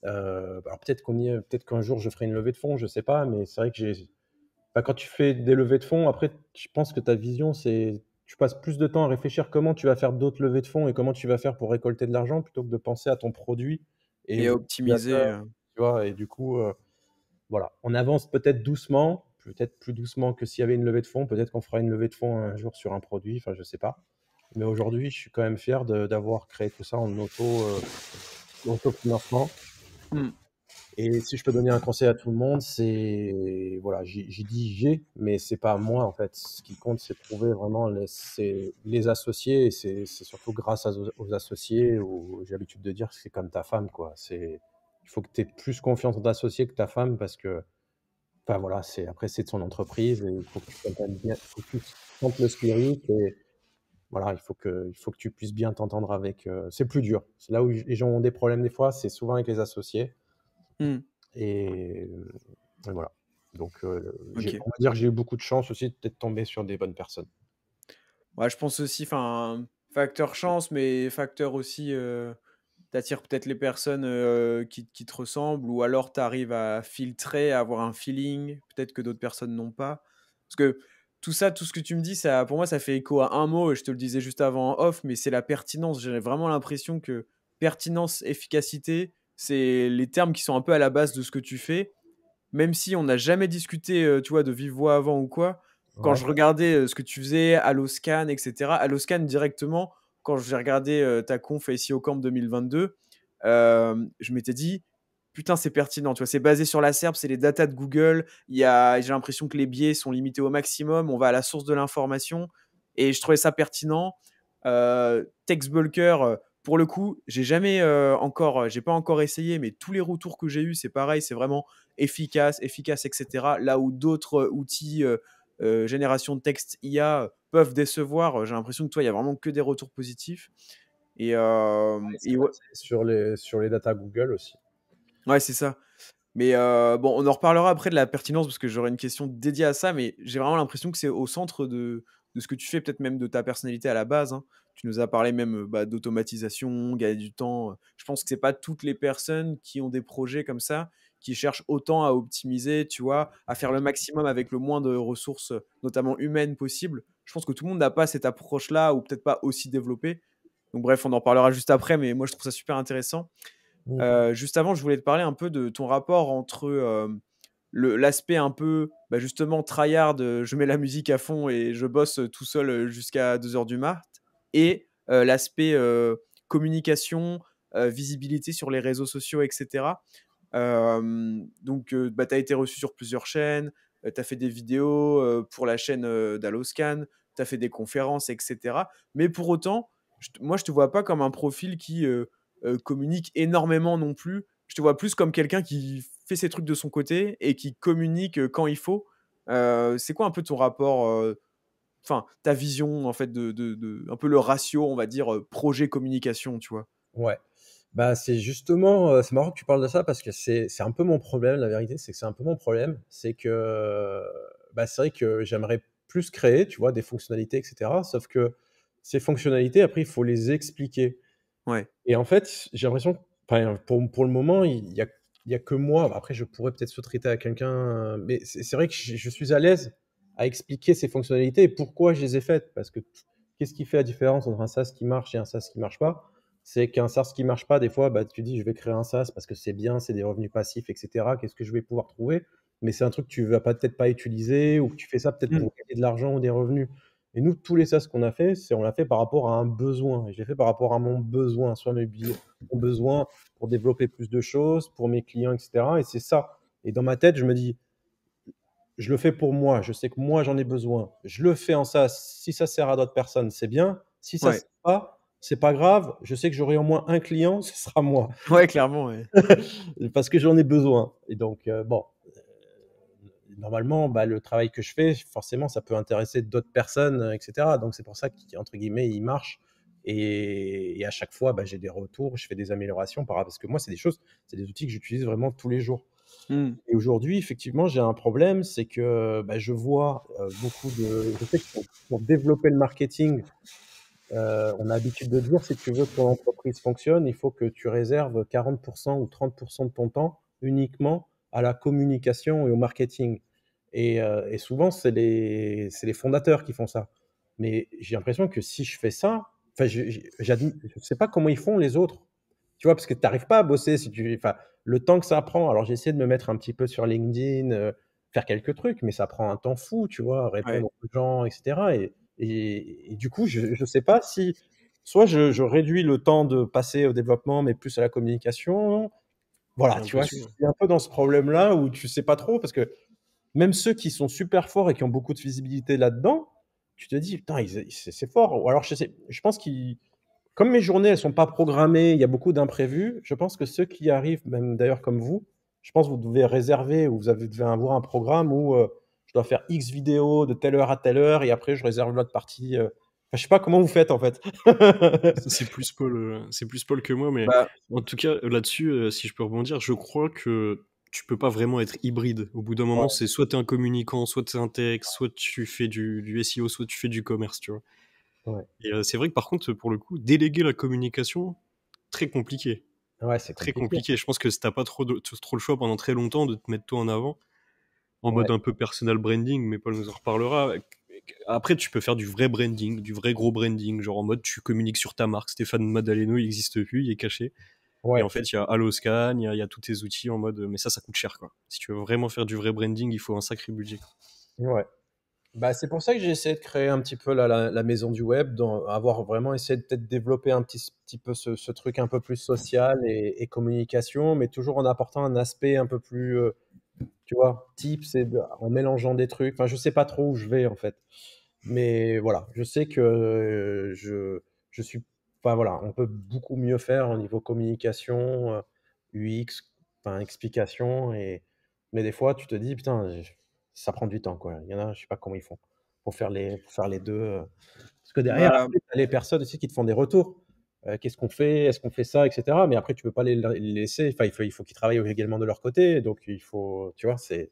Alors peut-être qu'un jour je ferai une levée de fonds, je sais pas, mais c'est vrai que quand tu fais des levées de fonds, après, je pense que ta vision, c'est tu passes plus de temps à réfléchir comment tu vas faire d'autres levées de fonds et comment tu vas faire pour récolter de l'argent plutôt que de penser à ton produit et Et aux à optimiser, utilisateurs, tu vois? Et du coup, voilà, on avance peut-être doucement, peut-être plus doucement que s'il y avait une levée de fonds. Peut-être qu'on fera une levée de fonds un jour sur un produit, enfin, je sais pas. Mais aujourd'hui, je suis quand même fier d'avoir créé tout ça en autofinancement. mmh, Et si je peux donner un conseil à tout le monde, c'est voilà, j'ai dit mais c'est pas moi en fait. Ce qui compte, c'est trouver vraiment les associés, et c'est surtout grâce aux associés, où j'ai l'habitude de dire que c'est comme ta femme, quoi. Il faut que tu aies plus confiance en ton associé que ta femme, parce que, enfin voilà, c'est de son entreprise, et il faut que tu comprennes bien, il faut que tu sentes le spirit, et voilà, il faut que tu puisses bien t'entendre avec. C'est plus dur. C'est là où les gens ont des problèmes des fois, c'est souvent avec les associés. mmh, Et, et voilà. Donc, OK. on va dire que j'ai eu beaucoup de chance aussi d'être tombé sur des bonnes personnes. Ouais, je pense aussi, enfin, facteur chance, mais facteur aussi, tu peut-être les personnes, qui te ressemblent ou alors tu arrives à filtrer, à avoir un feeling, peut-être que d'autres personnes n'ont pas. Parce que tout ça, tout ce que tu me dis, ça pour moi, ça fait écho à un mot et je te le disais juste avant en off, mais c'est la pertinence. J'ai vraiment l'impression que pertinence, efficacité, c'est les termes qui sont un peu à la base de ce que tu fais. Même si on n'a jamais discuté, tu vois, de vive voix avant ou quoi, quand Ouais, je regardais, ce que tu faisais, Alloscan et cetera, Alloscan directement, quand j'ai regardé, ta conf SEO Camp 2022, je m'étais dit: «Putain, c'est pertinent», tu vois? C'est basé sur la SERP, c'est les datas de Google, j'ai l'impression que les biais sont limités au maximum, on va à la source de l'information et je trouvais ça pertinent. Text Bulker, pour le coup, j'ai pas encore essayé, mais tous les retours que j'ai eus, c'est pareil, c'est vraiment efficace, efficace, et cetera. Là où d'autres, outils, génération de texte IA, peuvent décevoir, j'ai l'impression que toi, il y a vraiment que des retours positifs et ouais, c'est et ouais, basé sur les data Google aussi. ouais, c'est ça. Mais bon, on en reparlera après de la pertinence parce que j'aurai une question dédiée à ça, mais j'ai vraiment l'impression que c'est au centre de ce que tu fais, peut-être même de ta personnalité à la base, hein. Tu nous as parlé même, bah, d'automatisation, gagner du temps, je pense que c'est pas toutes les personnes qui ont des projets comme ça, qui cherchent autant à optimiser, tu vois? À faire le maximum avec le moins de ressources, notamment humaines possible. Je pense que tout le monde n'a pas cette approche-là ou peut-être pas aussi développée. Donc bref, on en parlera juste après, mais moi je trouve ça super intéressant. Mmh. Juste avant, je voulais te parler un peu de ton rapport entre, l'aspect un peu, bah, justement tryhard, je mets la musique à fond et je bosse, tout seul, jusqu'à 2 heures du mat et l'aspect, communication, visibilité sur les réseaux sociaux et cetera. Donc bah, tu as été reçu sur plusieurs chaînes, tu as fait des vidéos, pour la chaîne, d'Alloscan, tu as fait des conférences et cetera. Mais pour autant, moi, je te vois pas comme un profil qui, communique énormément non plus. Je te vois plus comme quelqu'un qui fait ses trucs de son côté et qui communique, quand il faut. C'est quoi un peu ton rapport, enfin ta vision en fait de un peu le ratio, on va dire, projet communication, tu vois? Ouais. Bah, c'est justement, c'est marrant que tu parles de ça parce que c'est un peu mon problème, la vérité, c'est que c'est un peu mon problème. C'est que, bah, c'est vrai que j'aimerais plus créer, tu vois, des fonctionnalités, et cetera. Sauf que ces fonctionnalités, après, il faut les expliquer. Ouais. Et en fait, j'ai l'impression, enfin, pour le moment, il y a que moi. Après, je pourrais peut-être sous-traiter à quelqu'un, mais c'est vrai que je suis à l'aise à expliquer ces fonctionnalités et pourquoi je les ai faites. Parce que qu'est-ce qui fait la différence entre un SaaS qui marche et un SaaS qui marche pas? C'est qu'un SaaS qui marche pas, des fois, bah, tu dis, je vais créer un SaaS parce que c'est bien, c'est des revenus passifs, etc. Qu'est-ce que je vais pouvoir trouver? Mais c'est un truc que tu vas peut-être pas utiliser ou que tu fais ça peut-être Mmh. pour gagner de l'argent ou des revenus. Et nous, tous les SaaS qu'on a fait, on l'a fait par rapport à un besoin. Et je l'ai fait par rapport à mon besoin, soit mon besoin pour développer plus de choses, pour mes clients, etc. Et c'est ça. Et dans ma tête, je me dis, je le fais pour moi. Je sais que moi, j'en ai besoin. Je le fais en SaaS. Si ça sert à d'autres personnes, c'est bien. Si ça ne Ouais. sert pas, c'est pas grave. Je sais que j'aurai au moins un client, ce sera moi. Ouais, clairement, ouais. Parce que j'en ai besoin. Et donc, bon, normalement, bah, le travail que je fais, forcément, ça peut intéresser d'autres personnes, etc. Donc, c'est pour ça qu'entre guillemets, il marche. Et à chaque fois, bah, j'ai des retours, je fais des améliorations parce que moi, c'est des outils que j'utilise vraiment tous les jours. Mmh. Et aujourd'hui, effectivement, j'ai un problème, c'est que bah, je vois beaucoup de. Je sais que pour développer le marketing, on a l'habitude de dire, si tu veux que ton entreprise fonctionne, il faut que tu réserves 40% ou 30% de ton temps uniquement à la communication et au marketing. Et souvent, c'est les fondateurs qui font ça. Mais j'ai l'impression que si je fais ça, enfin, je sais pas comment ils font les autres. Tu vois, parce que tu n'arrives pas à bosser si tu. Enfin, le temps que ça prend. Alors, j'ai essayé de me mettre un petit peu sur LinkedIn, faire quelques trucs, mais ça prend un temps fou, tu vois, Ouais. répondre aux gens, etc. Et du coup, je ne sais pas si soit je réduis le temps de passer au développement, mais plus à la communication. J'ai Voilà, tu vois, je l'impression, ouais. suis un peu dans ce problème-là où tu sais pas trop, parce que même ceux qui sont super forts et qui ont beaucoup de visibilité là-dedans, tu te dis, putain, c'est fort. Ou alors, je pense qu'ils, comme mes journées, elles sont pas programmées, il y a beaucoup d'imprévus, je pense que ceux qui arrivent, même d'ailleurs comme vous, je pense que vous devez réserver ou devez avoir un programme où je dois faire X vidéos de telle heure à telle heure et après je réserve l'autre partie. Enfin, je sais pas comment vous faites en fait. Ça, c'est plus Paul que moi, mais Bah, en tout cas, là-dessus, si je peux rebondir, je crois que tu peux pas vraiment être hybride. Au bout d'un moment, Ouais, c'est soit tu es un communicant, soit tu es un tech, soit tu fais du SEO, soit tu fais du commerce, tu vois. ouais, Et c'est vrai que par contre, pour le coup, déléguer la communication, très compliqué. ouais, c'est Très compliqué. compliqué. Je pense que si t'as pas trop le choix pendant très longtemps de te mettre toi en avant, en Ouais, mode un peu personal branding, mais Paul nous en reparlera. Après, tu peux faire du vrai branding, du vrai gros branding, genre en mode tu communiques sur ta marque. Stéphane Madaleno, il n'existe plus, il est caché. Et ouais, en fait, il y a Alloscan, il y a tous tes outils en mode, mais ça coûte cher, quoi. Si tu veux vraiment faire du vrai branding, il faut un sacré budget. ouais. Bah, c'est pour ça que j'ai essayé de créer un petit peu la maison du web, avoir vraiment essayé de peut-être développer un petit peu ce truc un peu plus social et communication, mais toujours en apportant un aspect un peu plus, tu vois, tips en mélangeant des trucs. Enfin, je sais pas trop où je vais en fait. Mais voilà, je sais que je suis. Enfin voilà, on peut beaucoup mieux faire au niveau communication, UX, enfin explication. Mais des fois, tu te dis, putain, ça prend du temps, quoi. Il y en a, je sais pas comment ils font pour faire les deux. Parce que derrière, bah, après, tu as les personnes aussi qui te font des retours. Qu'est-ce qu'on fait? Est-ce qu'on fait ça, etc. Mais après, tu peux pas les laisser. Enfin, il faut qu'ils travaillent également de leur côté. Donc, il faut, tu vois, c'est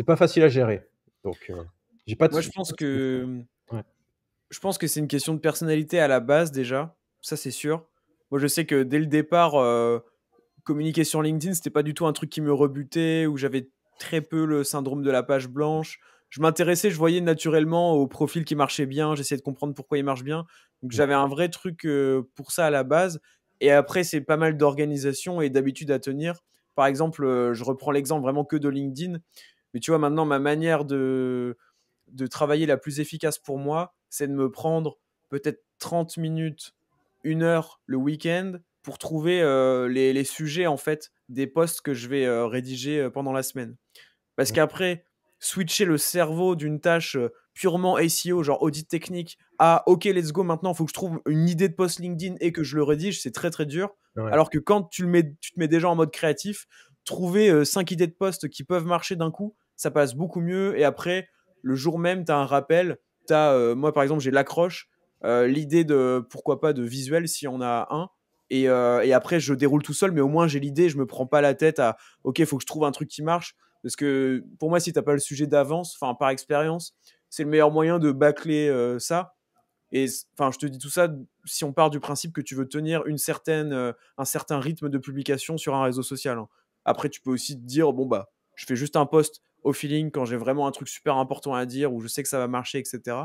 pas facile à gérer. Donc, j'ai pas de, moi, j'ai pas de solution. Ouais. je pense que c'est une question de personnalité à la base déjà, ça c'est sûr. Moi, je sais que dès le départ, communiquer sur LinkedIn, c'était pas du tout un truc qui me rebutait, où j'avais très peu le syndrome de la page blanche. Je m'intéressais, je voyais naturellement au profil qui marchait bien, j'essayais de comprendre pourquoi il marche bien. Donc j'avais un vrai truc pour ça à la base. Et après, c'est pas mal d'organisation et d'habitude à tenir. Par exemple, je reprends l'exemple vraiment que de LinkedIn. Mais tu vois, maintenant, ma manière de travailler la plus efficace pour moi, c'est de me prendre peut-être 30 minutes, 1 heure le week-end pour trouver les sujets en fait des posts que je vais rédiger pendant la semaine. Parce qu'après, switcher le cerveau d'une tâche purement SEO, genre audit technique, à OK, let's go, maintenant, il faut que je trouve une idée de post LinkedIn et que je le rédige, c'est très très dur. Ouais. Alors que quand tu te mets déjà en mode créatif, trouver 5 idées de posts qui peuvent marcher d'un coup, ça passe beaucoup mieux. Et après, le jour même, tu as un rappel. Moi, par exemple, j'ai l'accroche, l'idée de, pourquoi pas, de visuel si on a un. Et après, je déroule tout seul, mais au moins j'ai l'idée, je me prends pas la tête à ok, il faut que je trouve un truc qui marche. Parce que pour moi, si t'as pas le sujet d'avance, enfin par expérience, c'est le meilleur moyen de bâcler ça. Et enfin, je te dis tout ça si on part du principe que tu veux tenir un certain rythme de publication sur un réseau social, hein. Après, tu peux aussi te dire, bon, bah, je fais juste un post au feeling quand j'ai vraiment un truc super important à dire ou je sais que ça va marcher, etc.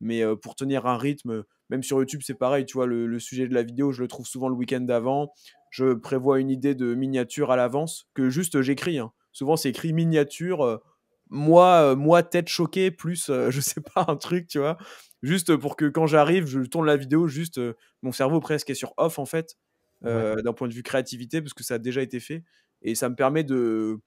Mais pour tenir un rythme, même sur YouTube, c'est pareil, tu vois, le sujet de la vidéo, je le trouve souvent le week-end d'avant. Je prévois une idée de miniature à l'avance que juste j'écris, hein. Souvent, c'est écrit miniature, moi, tête choquée, plus, je sais pas, un truc, tu vois. Juste pour que quand j'arrive, je tourne la vidéo, juste mon cerveau presque est sur off, en fait, Ouais. d'un point de vue créativité, parce que ça a déjà été fait. Et ça me permet de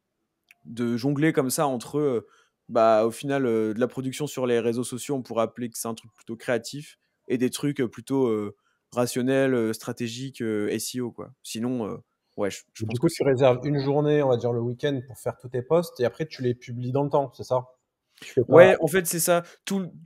jongler comme ça entre, bah, au final, de la production sur les réseaux sociaux, on pourrait appeler que c'est un truc plutôt créatif, et des trucs plutôt rationnels, stratégiques, SEO, quoi. Sinon, ouais, je Mais du pense coup, que tu c'est. réserves une journée, on va dire le week-end, pour faire tous tes posts et après tu les publies dans le temps, c'est ça? Tu fais pas. Ouais, en fait, c'est ça.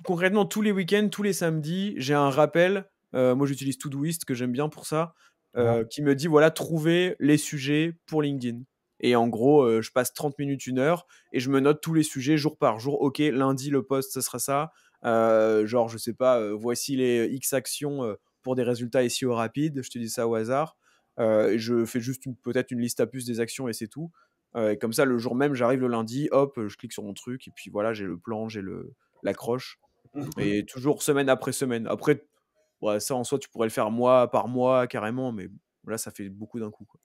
Concrètement, tous les week-ends, tous les samedis, j'ai un rappel. Moi, j'utilise Todoist, que j'aime bien pour ça, Ouais. qui me dit voilà, trouver les sujets pour LinkedIn. Et en gros, je passe 30 minutes, 1 heure, et je me note tous les sujets jour par jour. Ok, lundi, le post, ce sera ça. Genre, je sais pas, voici les X actions pour des résultats SEO rapides. Je te dis ça au hasard. Et je fais juste peut-être une liste à puces des actions et c'est tout. Et comme ça, le jour même, j'arrive le lundi, hop, je clique sur mon truc, et puis voilà, j'ai le plan, j'ai l'accroche. Et toujours semaine après semaine. Après, ouais, ça en soi, tu pourrais le faire mois par mois carrément, mais là, ça fait beaucoup d'un coup, quoi.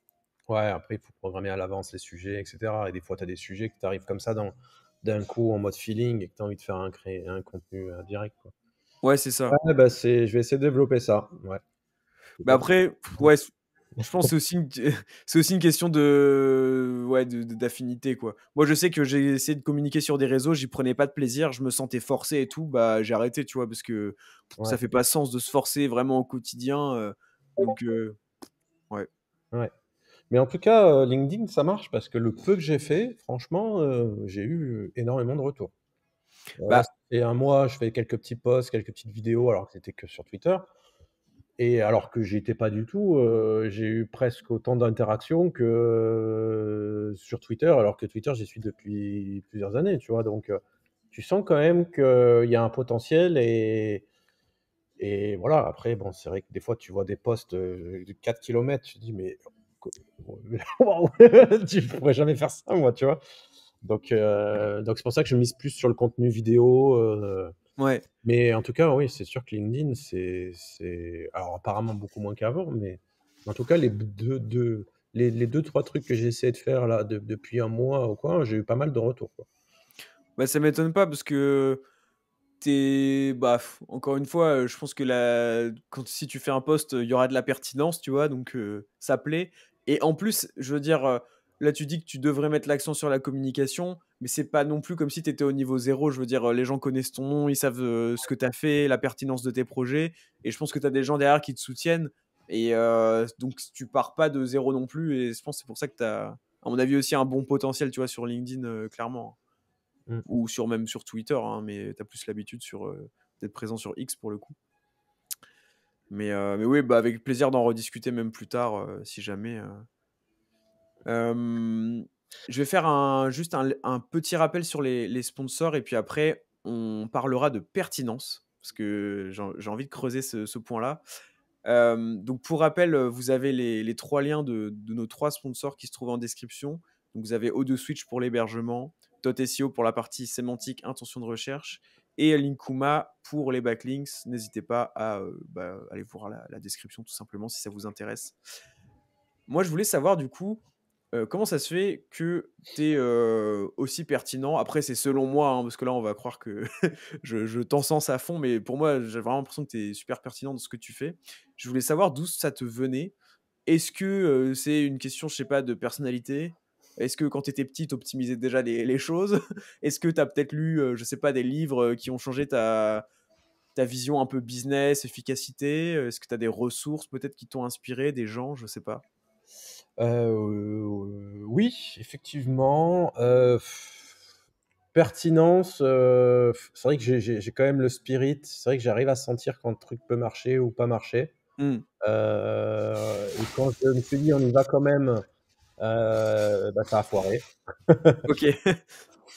Ouais, après, il faut programmer à l'avance les sujets, etc. Et des fois, tu as des sujets que tu arrives comme ça d'un coup en mode feeling et que tu as envie de créer un contenu direct, quoi. Ouais, c'est ça. Ouais, bah, je vais essayer de développer ça. Ouais. Mais après, ouais, je pense que c'est aussi c'est aussi une question ouais, d'affinité, quoi. Moi, je sais que j'ai essayé de communiquer sur des réseaux, j'y prenais pas de plaisir, je me sentais forcé et tout, bah j'ai arrêté, tu vois, parce que ça Ouais. fait pas sens de se forcer vraiment au quotidien. Donc, ouais. Ouais. Mais en tout cas, LinkedIn, ça marche parce que le peu que j'ai fait, franchement, j'ai eu énormément de retours. Là, ça Bah, fait un mois, je fais quelques petits posts, quelques petites vidéos, alors que c'était que sur Twitter. Et alors que j'y étais pas du tout, j'ai eu presque autant d'interactions que sur Twitter, alors que Twitter, j'y suis depuis plusieurs années, tu vois. Donc, tu sens quand même qu'il y a un potentiel et voilà. Après, bon, c'est vrai que des fois, tu vois des posts de 4 kilomètres, tu te dis, mais waouh, je pourrais jamais faire ça, moi, tu vois. Donc c'est pour ça que je mise plus sur le contenu vidéo. ouais. Mais en tout cas, oui, c'est sûr que LinkedIn, alors apparemment beaucoup moins qu'avant, mais en tout cas, les deux, trois trucs que j'ai essayé de faire là depuis un mois ou quoi, j'ai eu pas mal de retours, quoi. Bah, ça m'étonne pas parce que bah, encore une fois, je pense que si tu fais un post, il y aura de la pertinence, tu vois, donc ça plaît. Et en plus, je veux dire, là, tu dis que tu devrais mettre l'accent sur la communication, mais c'est pas non plus comme si tu étais au niveau zéro. Je veux dire, les gens connaissent ton nom, ils savent ce que tu as fait, la pertinence de tes projets, et je pense que tu as des gens derrière qui te soutiennent. Et donc, tu pars pas de zéro non plus, et je pense que c'est pour ça que tu as, à mon avis, aussi un bon potentiel, tu vois, sur LinkedIn, clairement. Mm. Ou même sur Twitter, hein, mais tu as plus l'habitude d'être présent sur X pour le coup. Mais oui, bah, avec plaisir d'en rediscuter même plus tard, si jamais. Je vais faire juste un petit rappel sur les sponsors, et puis après, on parlera de pertinence, parce que j'ai envie de creuser ce point-là. Donc pour rappel, vous avez les 3 liens de nos 3 sponsors qui se trouvent en description. Donc vous avez O2 Switch pour l'hébergement, .seo pour la partie sémantique, intention de recherche, et Linkuma pour les backlinks. N'hésitez pas à aller voir la description tout simplement si ça vous intéresse. Moi, je voulais savoir du coup, comment ça se fait que tu es aussi pertinent? Après, c'est selon moi, hein, parce que là, on va croire que je t'encense à fond, mais pour moi, j'ai vraiment l'impression que tu es super pertinent dans ce que tu fais. Je voulais savoir d'où ça te venait. Est-ce que c'est une question, je sais pas, de personnalité? Est-ce que quand tu étais petit, tu optimisais déjà les choses? Est-ce que tu as peut-être lu, je sais pas, des livres qui ont changé ta vision un peu business, efficacité? Est-ce que tu as des ressources peut-être qui t'ont inspiré, des gens, je sais pas? Oui, effectivement. Pertinence, c'est vrai que j'ai quand même le spirit. C'est vrai que j'arrive à sentir quand le truc peut marcher ou pas marcher. Mmh. Et quand je me suis dit: «On y va quand même», bah, ça a foiré. OK.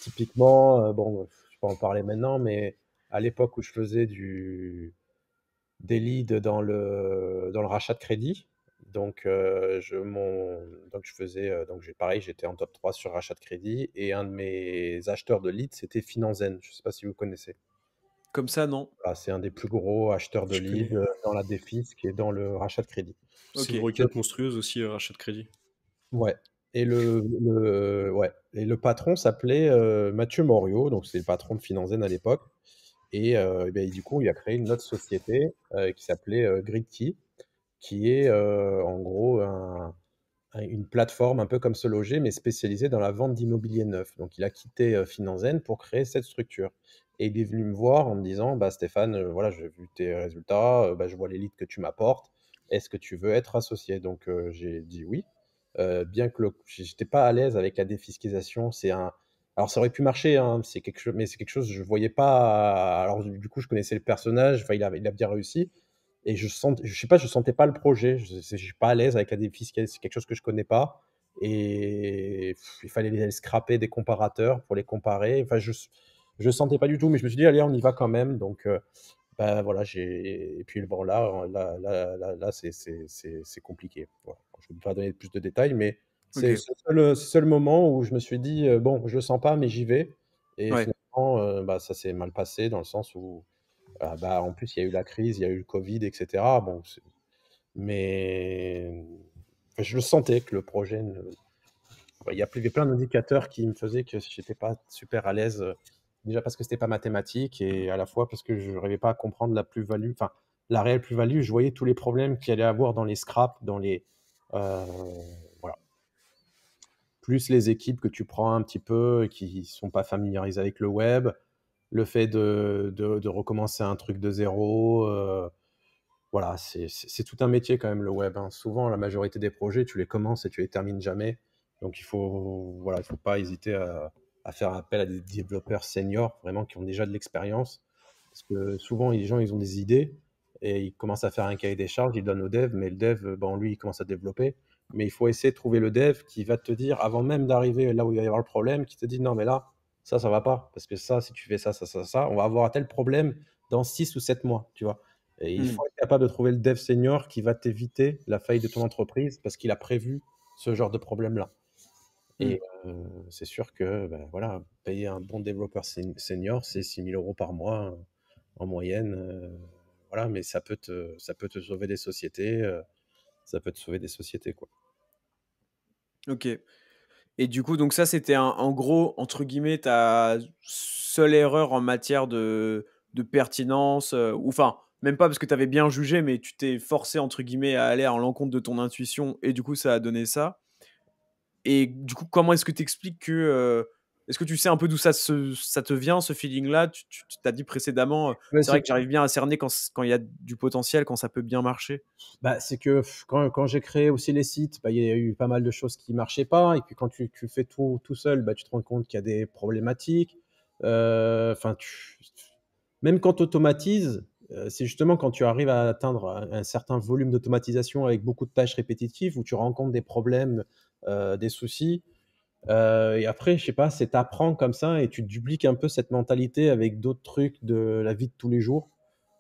Typiquement, bon, je peux en parler maintenant, mais à l'époque où je faisais des leads dans le rachat de crédit, donc je faisais, donc pareil, j'étais en top 3 sur rachat de crédit et un de mes acheteurs de leads, c'était Finanzen. Je ne sais pas si vous connaissez? Comme ça, non? Voilà, c'est un des plus gros acheteurs de Je leads, connais. dans la défisc et dans le rachat de crédit. C'est une OK. Le requête monstrueuse aussi, rachat de crédit. Ouais, et le patron s'appelait, Mathieu Moriot, donc c'est le patron de Finanzen à l'époque. Et beh, du coup, il a créé une autre société, qui s'appelait, Gridkey, qui est, en gros une plateforme un peu comme Se Loger, mais spécialisée dans la vente d'immobilier neuf. Donc il a quitté, Finanzen pour créer cette structure, et il est venu me voir en me disant: «Bah, Stéphane, voilà, j'ai vu tes résultats, bah, je vois les leads que tu m'apportes. Est-ce que tu veux être associé?» Donc j'ai dit: «Oui». Bien que j'étais pas à l'aise avec la défiscalisation. Alors ça aurait pu marcher, hein, c'est quelque chose, je voyais pas. Alors du coup, je connaissais le personnage, enfin il a bien réussi, et je sais pas, je sentais pas le projet. Je suis pas à l'aise avec la défiscalisation, c'est quelque chose que je connais pas, et il fallait aller scraper des comparateurs pour les comparer. Enfin, je sentais pas du tout, mais je me suis dit: «Allez, on y va quand même». Donc bah, voilà, et puis bon, là, c'est compliqué. Voilà. Je ne vais pas donner plus de détails, mais OK. c'est le moment où je me suis dit: «Bon, je le sens pas, mais j'y vais», et Ouais. finalement, bah, ça s'est mal passé dans le sens où, bah, en plus, il y a eu la crise, il y a eu le covid, et cetera. Bon, mais enfin, je le sentais que le projet ne ouais, il y avait plein d'indicateurs qui me faisaient que j'étais pas super à l'aise, déjà parce que c'était pas mathématique, et à la fois parce que je n'arrivais pas à comprendre la plus-value, enfin, la réelle plus-value. Je voyais tous les problèmes qu'il y allait avoir dans les scraps, heu, voilà. Plus les équipes que tu prends un petit peu et qui sont pas familiarisées avec le web, le fait de recommencer un truc de zéro. Voilà, c'est tout un métier quand même, le web, hein. Souvent, la majorité des projets, tu les commences et tu les termines jamais. Donc il faut pas hésiter à faire appel à des développeurs seniors, vraiment, qui ont déjà de l'expérience. Parce que souvent, les gens, ils ont des idées et ils commencent à faire un cahier des charges, ils donnent au dev, mais le dev, bon, lui, il commence à développer. Mais il faut essayer de trouver le dev qui va te dire, avant même d'arriver là où il va y avoir le problème, qui te dit: «Non, mais là, ça va pas. Parce que ça, si tu fais ça, on va avoir un tel problème dans 6 ou 7 mois», tu vois? Et il Mmh. faut être capable de trouver le dev senior qui va t'éviter la faillite de ton entreprise parce qu'il a prévu ce genre de problème-là. Mmh. Et c'est sûr que, bah, voilà, payer un bon développeur senior, c'est 6 000 € par mois, en moyenne, voilà, mais ça peut te sauver des sociétés, ça peut te sauver des sociétés, quoi. OK. Et du coup, donc ça, c'était en gros, entre guillemets, «ta seule erreur en matière de pertinence», ou enfin, même pas parce que tu avais bien jugé, mais tu t'es «forcé» entre guillemets à aller à l'encontre de ton intuition et du coup, ça a donné ça? Et du coup, comment est-ce que tu expliques que, est-ce que tu sais un peu d'où ça te vient, ce feeling-là? Tu as dit précédemment, Mais «C'est vrai c'est que j'arrive bien à cerner quand il y a du potentiel, quand ça peut bien marcher». Bah, c'est que quand j'ai créé aussi les sites, bah, il y a eu pas mal de choses qui marchaient pas, et puis quand tu fais tout seul, bah, tu te rends compte qu'il y a des problématiques. Enfin, même quand tu automatises, c'est justement quand tu arrives à atteindre un certain volume d'automatisation avec beaucoup de tâches répétitives où tu rencontres des problèmes, des soucis. Et après, je sais pas, c'est tu comme ça et tu dupliques un peu cette mentalité avec d'autres trucs de la vie de tous les jours.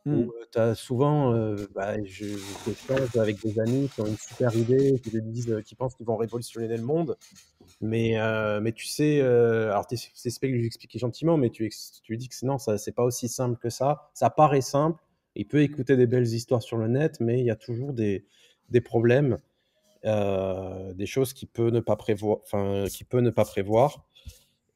Mmh. Où, tu as souvent, bah, j'échange avec des amis qui ont une super idée, qui te disent, qui pensent qu'ils vont révolutionner le monde. Mais tu sais, alors tu essaies de lui expliquer gentiment, mais tu lui dis que non, ça c'est pas aussi simple que ça. Ça paraît simple, il peut écouter des belles histoires sur le net, mais il y a toujours des problèmes, des choses qu'il peut ne pas prévoir.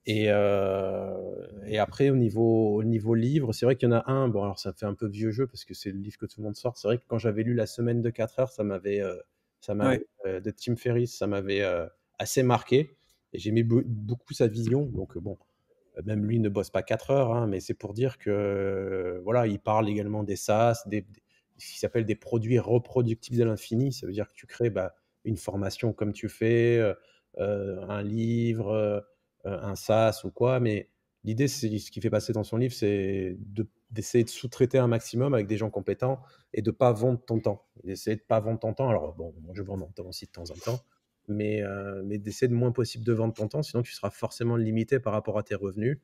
Et après au niveau livre, c'est vrai qu'il y en a un, bon alors ça fait un peu vieux jeu parce que c'est le livre que tout le monde sort. C'est vrai que quand j'avais lu La Semaine de 4 heures, Ouais. de Tim Ferriss, ça m'avait, assez marqué, et j'aimais beaucoup sa vision. Donc bon, même lui ne bosse pas 4 heures, hein, mais c'est pour dire que, voilà, il parle également des SaaS, des ce qui s'appelle des produits reproductibles à l'infini. Ça veut dire que tu crées, bah, une formation comme tu fais, un livre, un SaaS ou quoi, mais l'idée, c'est ce qu'il fait passer dans son livre, c'est de d'essayer de sous-traiter un maximum avec des gens compétents et de pas vendre ton temps. D'essayer de pas vendre ton temps. Alors bon, moi, je vends mon temps aussi de temps en temps, mais d'essayer le moins possible de vendre ton temps, sinon tu seras forcément limité par rapport à tes revenus.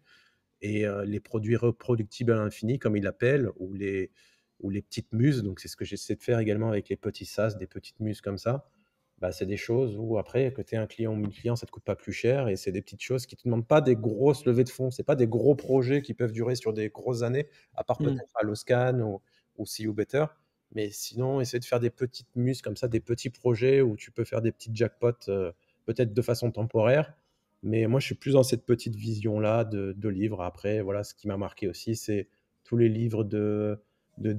Et les produits reproductibles à l'infini, comme ils l'appellent, ou les petites muses, donc c'est ce que j'essaie de faire également avec les petits SaaS, des petites muses comme ça. Bah, c'est des choses où après, que tu aies un client ou 1000 clients, ça te coûte pas plus cher, et c'est des petites choses qui te demandent pas des grosses levées de fonds. C'est pas des gros projets qui peuvent durer sur des grosses années, à part Hmm. peut-être Alloscan ou See You Better. Mais sinon, essayer de faire des petites muses comme ça, des petits projets où tu peux faire des petits jackpots, peut-être de façon temporaire. Mais moi, je suis plus dans cette petite vision-là de livres. Après, voilà, ce qui m'a marqué aussi, c'est tous les livres de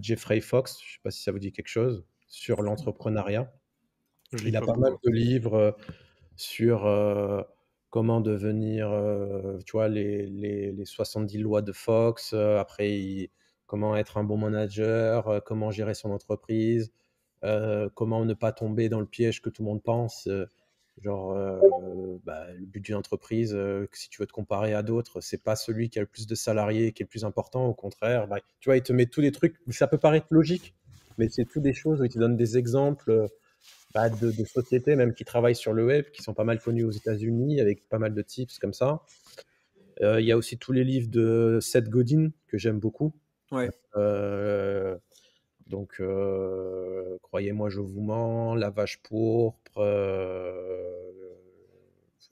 Jeffrey Fox. Je ne sais pas si ça vous dit quelque chose, sur l'entrepreneuriat. Je lis Il a pas pas mal beaucoup. de livres sur comment devenir, tu vois, les 70 lois de Fox. Après, comment être un bon manager, comment gérer son entreprise, comment ne pas tomber dans le piège que tout le monde pense. Genre, bah, le but d'une entreprise, que si tu veux te comparer à d'autres, c'est pas celui qui a le plus de salariés qui est le plus important. Au contraire, bah, tu vois, il te met tous des trucs. Ça peut paraître logique, mais c'est toutes des choses où il te donne des exemples bah, de sociétés même qui travaillent sur le web, qui sont pas mal connues aux États-Unis, avec pas mal de tips comme ça. Il y a aussi tous les livres de Seth Godin que j'aime beaucoup. Ouais. Euh, donc, croyez-moi, je vous mens, La Vache pourpre,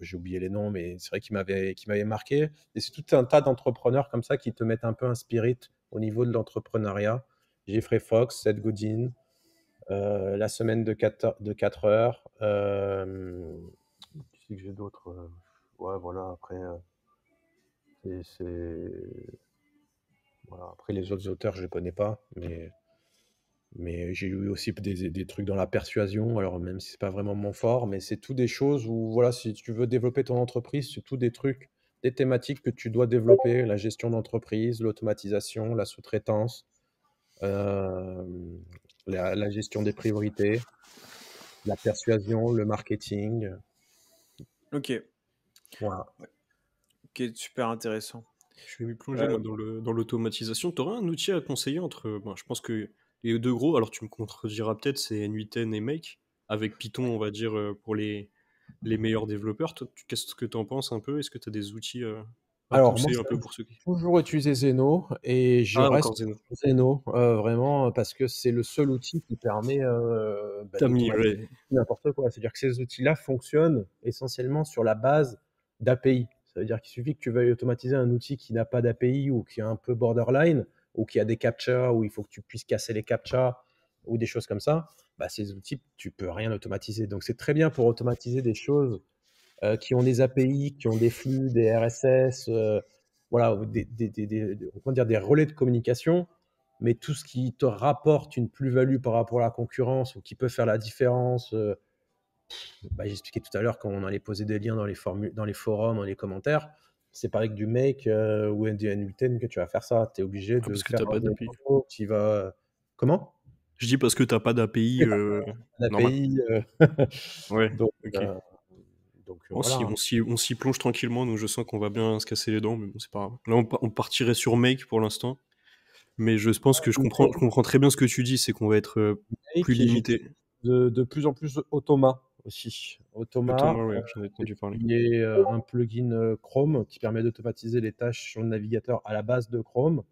j'ai oublié les noms, mais c'est vrai qu'il m'avait marqué. Et c'est tout un tas d'entrepreneurs comme ça qui te mettent un peu un spirit au niveau de l'entrepreneuriat. Jeffrey Fox, Seth Godin, La semaine de 4 heures. Qu'est-ce que j'ai d'autres ouais, voilà, après, voilà. Après, les autres auteurs, je ne les connais pas, mais j'ai eu aussi des trucs dans la persuasion, alors même si c'est pas vraiment mon fort, mais c'est tout des choses où, voilà, si tu veux développer ton entreprise, c'est tout des trucs, des thématiques que tu dois développer, la gestion d'entreprise, l'automatisation, la sous-traitance, euh, la gestion des priorités, la persuasion, le marketing. Ok. Voilà. Ouais. Ok, super intéressant. Je vais m'y plonger, moi, dans l'automatisation. Tu aurais un outil à conseiller entre. Je pense que les deux gros, alors tu me contrediras peut-être, c'est N8N et Make, avec Python, on va dire, pour les meilleurs développeurs. Toi, qu'est-ce que tu en penses un peu? Est-ce que tu as des outils à Alors, moi, pousser un peu j'ai pour ceux qui. toujours utilisé Zeno et je Ah, reste encore Zeno. sur Zeno, vraiment, parce que c'est le seul outil qui permet bah, T'as mis, d'automatiser ouais. n'importe quoi. C'est-à-dire que ces outils-là fonctionnent essentiellement sur la base d'API. Ça veut dire qu'il suffit que tu veuilles automatiser un outil qui n'a pas d'API ou qui est un peu borderline ou qui a des captchas où il faut que tu puisses casser les captchas ou des choses comme ça. Bah, ces outils, tu peux rien automatiser. Donc, c'est très bien pour automatiser des choses qui ont des API, qui ont des flux, des RSS, voilà, comment dire, des relais de communication, mais tout ce qui te rapporte une plus-value par rapport à la concurrence ou qui peut faire la différence. Bah, j'expliquais tout à l'heure quand on allait poser des liens dans les forums, dans les commentaires. C'est pareil que du Make ou du N8N que tu vas faire ça. Tu es obligé Ah, de parce que faire t'as un pas d'API. démo qui va. Comment? Je dis parce que t'as pas d'API normal. L'API. Ouais, donc, ok. euh, donc On s'y, voilà. on s'y- on s'y plonge tranquillement, donc je sens qu'on va bien se casser les dents, mais bon, c'est pas grave. Là, on partirait sur Make pour l'instant, mais je pense que je comprends très bien ce que tu dis, c'est qu'on va être plus Make et j'utilise limité. de plus en plus Automa aussi. Automa, Thomas, ouais, j'en ai entendu parler. qui est un plugin Chrome qui permet d'automatiser les tâches sur le navigateur à la base de Chrome.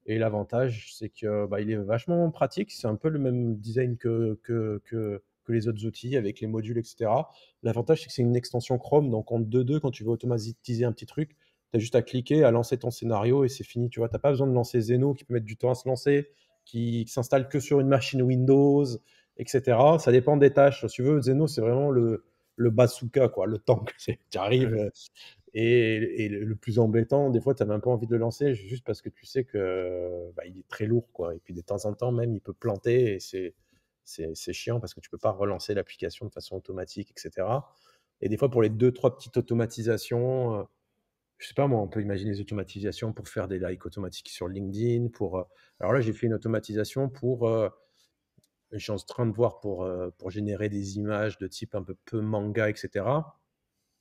Et l'avantage, c'est que bah, il est vachement pratique. C'est un peu le même design que les autres outils avec les modules, etc. L'avantage, c'est que c'est une extension Chrome. Donc en 2.2, quand tu veux automatiser un petit truc, tu as juste à cliquer, à lancer ton scénario et c'est fini. Tu vois, tu n'as pas besoin de lancer Zeno qui peut mettre du temps à se lancer, qui s'installe que sur une machine Windows, etc. Ça dépend des tâches. Si tu veux, Zeno, c'est vraiment le bazooka, quoi, le tank. Tu arrives, Ouais. et le plus embêtant, des fois, tu as même pas envie de le lancer juste parce que tu sais que bah, il est très lourd, quoi. Et puis de temps en temps, même, il peut planter et c'est chiant parce que tu peux pas relancer l'application de façon automatique, etc. Et des fois, pour les deux, trois petites automatisations, je sais pas moi, on peut imaginer des automatisations pour faire des likes automatiques sur LinkedIn. Alors là, j'ai fait une automatisation je suis en train de voir pour générer des images de type un peu manga, etc.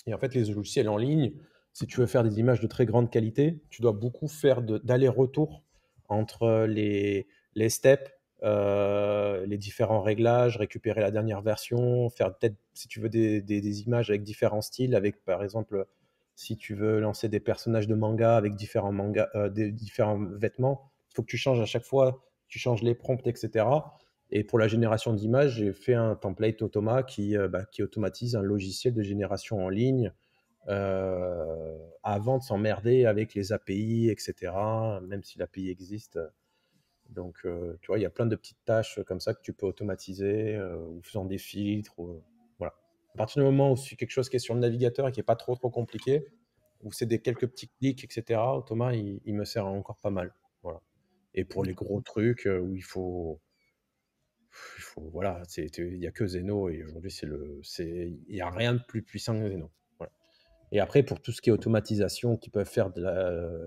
Et en fait, les logiciels en ligne, si tu veux faire des images de très grande qualité, tu dois beaucoup faire d'aller-retour entre les steps, les différents réglages, récupérer la dernière version, faire peut-être, si tu veux, des images avec différents styles, avec par exemple, si tu veux lancer des personnages de manga avec des différents vêtements, il faut que tu changes à chaque fois, tu changes les prompts, etc. Et pour la génération d'images, j'ai fait un template Automa qui automatise un logiciel de génération en ligne avant de s'emmerder avec les API, etc., même si l'API existe. Donc, tu vois, il y a plein de petites tâches comme ça que tu peux automatiser ou faisant des filtres. Voilà. À partir du moment où c'est quelque chose qui est sur le navigateur et qui n'est pas trop compliqué, où c'est quelques petits clics, etc., Automa, il me sert encore pas mal. Voilà. Et pour les gros trucs où voilà, il n'y a que Zeno et aujourd'hui, il n'y a rien de plus puissant que Zeno. Voilà. Et après, pour tout ce qui est automatisation, qui peuvent faire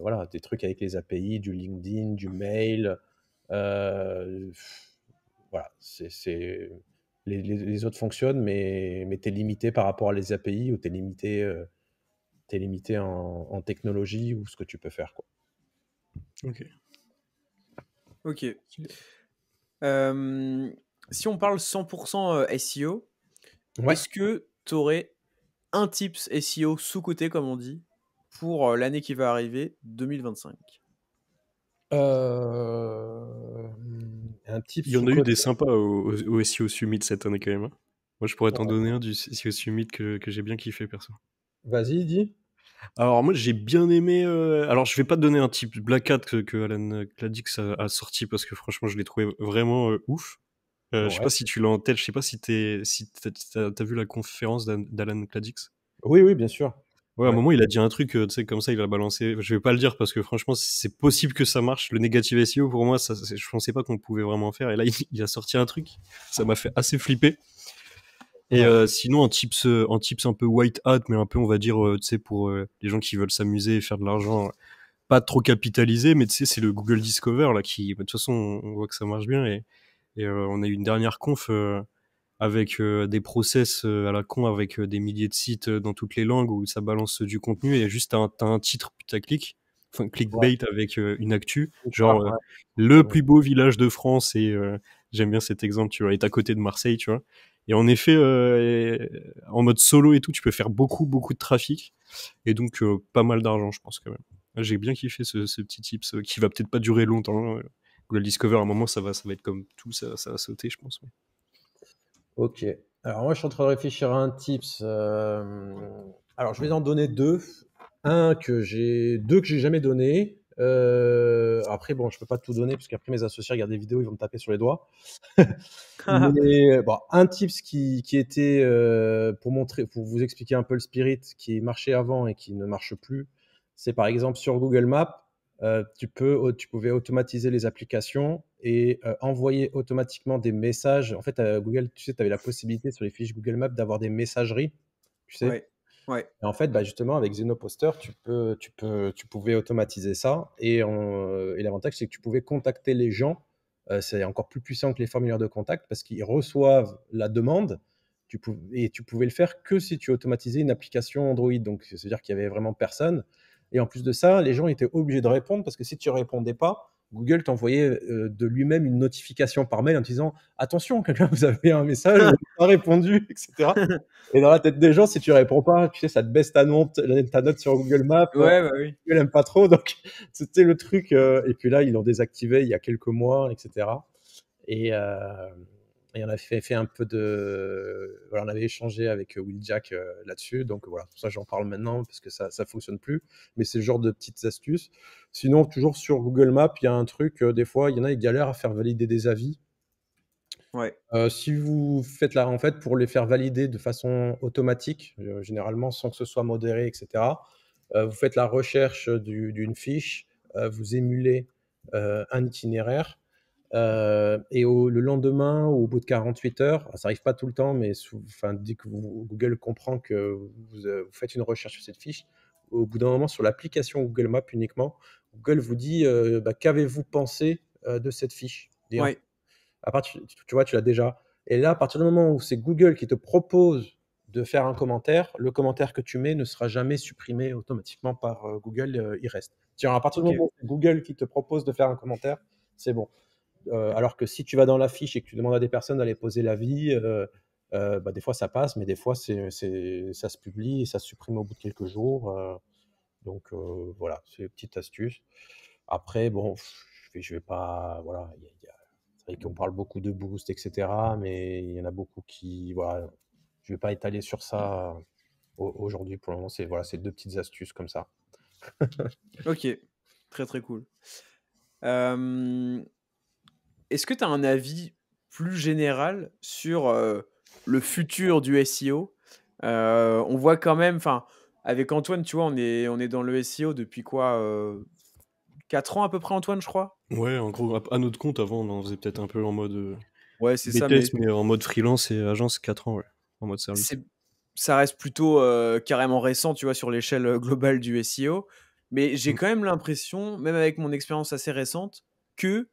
voilà, des trucs avec les API, du LinkedIn, du mail, voilà, les autres fonctionnent, mais tu es limité par rapport à les API ou tu es limité en technologie ou ce que tu peux faire, quoi. Ok. Si on parle 100% SEO, Ouais. est-ce que tu aurais un tips SEO sous-côté, comme on dit, pour l'année qui va arriver, 2025? Un type Il y en a eu des sous-côté. sympas au SEO Summit cette année quand même. Moi, je pourrais t'en donner un du SEO Summit que j'ai bien kiffé, perso. Vas-y, dis. Alors moi, j'ai bien aimé... Alors, je vais pas te donner un type Black Hat que Alan Kladix a sorti, parce que franchement, je l'ai trouvé vraiment ouf. Je sais Ouais. pas si tu l'as en tête, je sais pas si t'as vu la conférence d'Alan Kladix. Oui, bien sûr. Ouais, à un Ouais. moment, il a dit un truc, tu sais, comme ça, il a balancé. Je vais pas le dire parce que franchement, c'est possible que ça marche. Le negative SEO, pour moi, je pensais pas qu'on pouvait vraiment faire. Et là, il a sorti un truc. Ça m'a fait assez flipper. Et Ouais. sinon, en tips un peu white hat, mais un peu, on va dire, tu sais, pour les gens qui veulent s'amuser et faire de l'argent, pas trop capitalisé, mais tu sais, c'est le Google Discover, là, qui, de toute façon, on voit que ça marche bien. Et on a eu une dernière conf avec des process à la con, avec des milliers de sites dans toutes les langues où ça balance du contenu et juste t'as un titre putaclic, enfin Ouais. clickbait avec une actu, Ah, genre ouais. le plus beau village de France, et j'aime bien cet exemple, tu vois, est à côté de Marseille, tu vois. Et en effet, en mode solo et tout, tu peux faire beaucoup de trafic et donc pas mal d'argent, je pense, quand même. J'ai bien kiffé ce petit tips qui va peut-être pas durer longtemps. Google Discover, à un moment, ça va être comme tout, ça va sauter, je pense. Ok. Alors moi, je suis en train de réfléchir à un tips. Alors, je vais en donner deux. Deux que j'ai jamais donné. Après, bon, je peux pas tout donner parce qu'après mes associés regardent des vidéos, ils vont me taper sur les doigts. Mais bon, un tips qui était pour vous expliquer un peu le spirit qui marchait avant et qui ne marche plus, c'est par exemple sur Google Maps, tu pouvais automatiser les applications et envoyer automatiquement des messages. En fait, Google, tu sais, tu avais la possibilité sur les fiches Google Maps d'avoir des messageries, tu sais. Ouais, ouais. Et en fait, justement, avec Zenoposter, tu pouvais automatiser ça. Et l'avantage, c'est que tu pouvais contacter les gens. C'est encore plus puissant que les formulaires de contact parce qu'ils reçoivent la demande. Et tu pouvais le faire que si tu automatisais une application Android. Donc, c'est-à-dire qu'il y avait vraiment personne. Et en plus de ça, les gens étaient obligés de répondre parce que si tu ne répondais pas, Google t'envoyait de lui-même une notification par mail en te disant attention, quelqu'un vous avez un message, vous n'avez pas répondu, etc. Et dans la tête des gens, si tu réponds pas, tu sais, ça te baisse ta note sur Google Maps. Ouais, bah oui. Google n'aime pas trop, donc c'était le truc. Et puis là, ils l'ont désactivé il y a quelques mois, etc. Et on a fait un peu de. Voilà, on avait échangé avec Will Jack là-dessus. Donc voilà, pour ça j'en parle maintenant parce que ça fonctionne plus. Mais c'est le genre de petites astuces. Sinon, toujours sur Google Maps, il y a un truc. Des fois, il y en a, ils galèrent à faire valider des avis. Ouais. Si vous faites en fait, pour les faire valider de façon automatique, généralement sans que ce soit modéré, etc., vous faites la recherche d'une fiche, vous émulez un itinéraire, et le lendemain ou au bout de 48 heures, ça n'arrive pas tout le temps, mais dès que Google comprend que vous faites une recherche sur cette fiche, au bout d'un moment, sur l'application Google Maps uniquement, Google vous dit qu'avez-vous pensé de cette fiche. Ouais. Tu vois, tu l'as déjà. Et là, à partir du moment où c'est Google qui te propose de faire un commentaire, le commentaire que tu mets ne sera jamais supprimé automatiquement par Google, il reste. À partir du Ok. moment où c'est Google qui te propose de faire un commentaire, c'est bon. Alors que si tu vas dans la fiche et que tu demandes à des personnes d'aller poser l'avis, bah, des fois ça passe, mais des fois ça se publie et ça se supprime au bout de quelques jours. Donc voilà, c'est une petite astuce. Après, bon, je vais pas. Voilà, c'est vrai qu'on parle beaucoup de boost, etc. Mais il y en a beaucoup qui. Voilà, je vais pas étaler sur ça aujourd'hui. Pour le moment, c'est deux petites astuces comme ça. Ok. Très très cool. Euh, Est-ce que tu as un avis plus général sur le futur du SEO? On voit quand même, enfin, avec Antoine, tu vois, on est dans le SEO depuis quoi 4 ans à peu près, Antoine, je crois? Ouais, en gros, à notre compte, avant, on en faisait peut-être un peu en mode Ouais, c'est ça, mais BTS, mais en mode freelance et agence 4 ans, ouais, en mode service. c'est, ça reste plutôt carrément récent, tu vois, sur l'échelle globale du SEO. Mais j'ai Mm. quand même l'impression, même avec mon expérience assez récente, que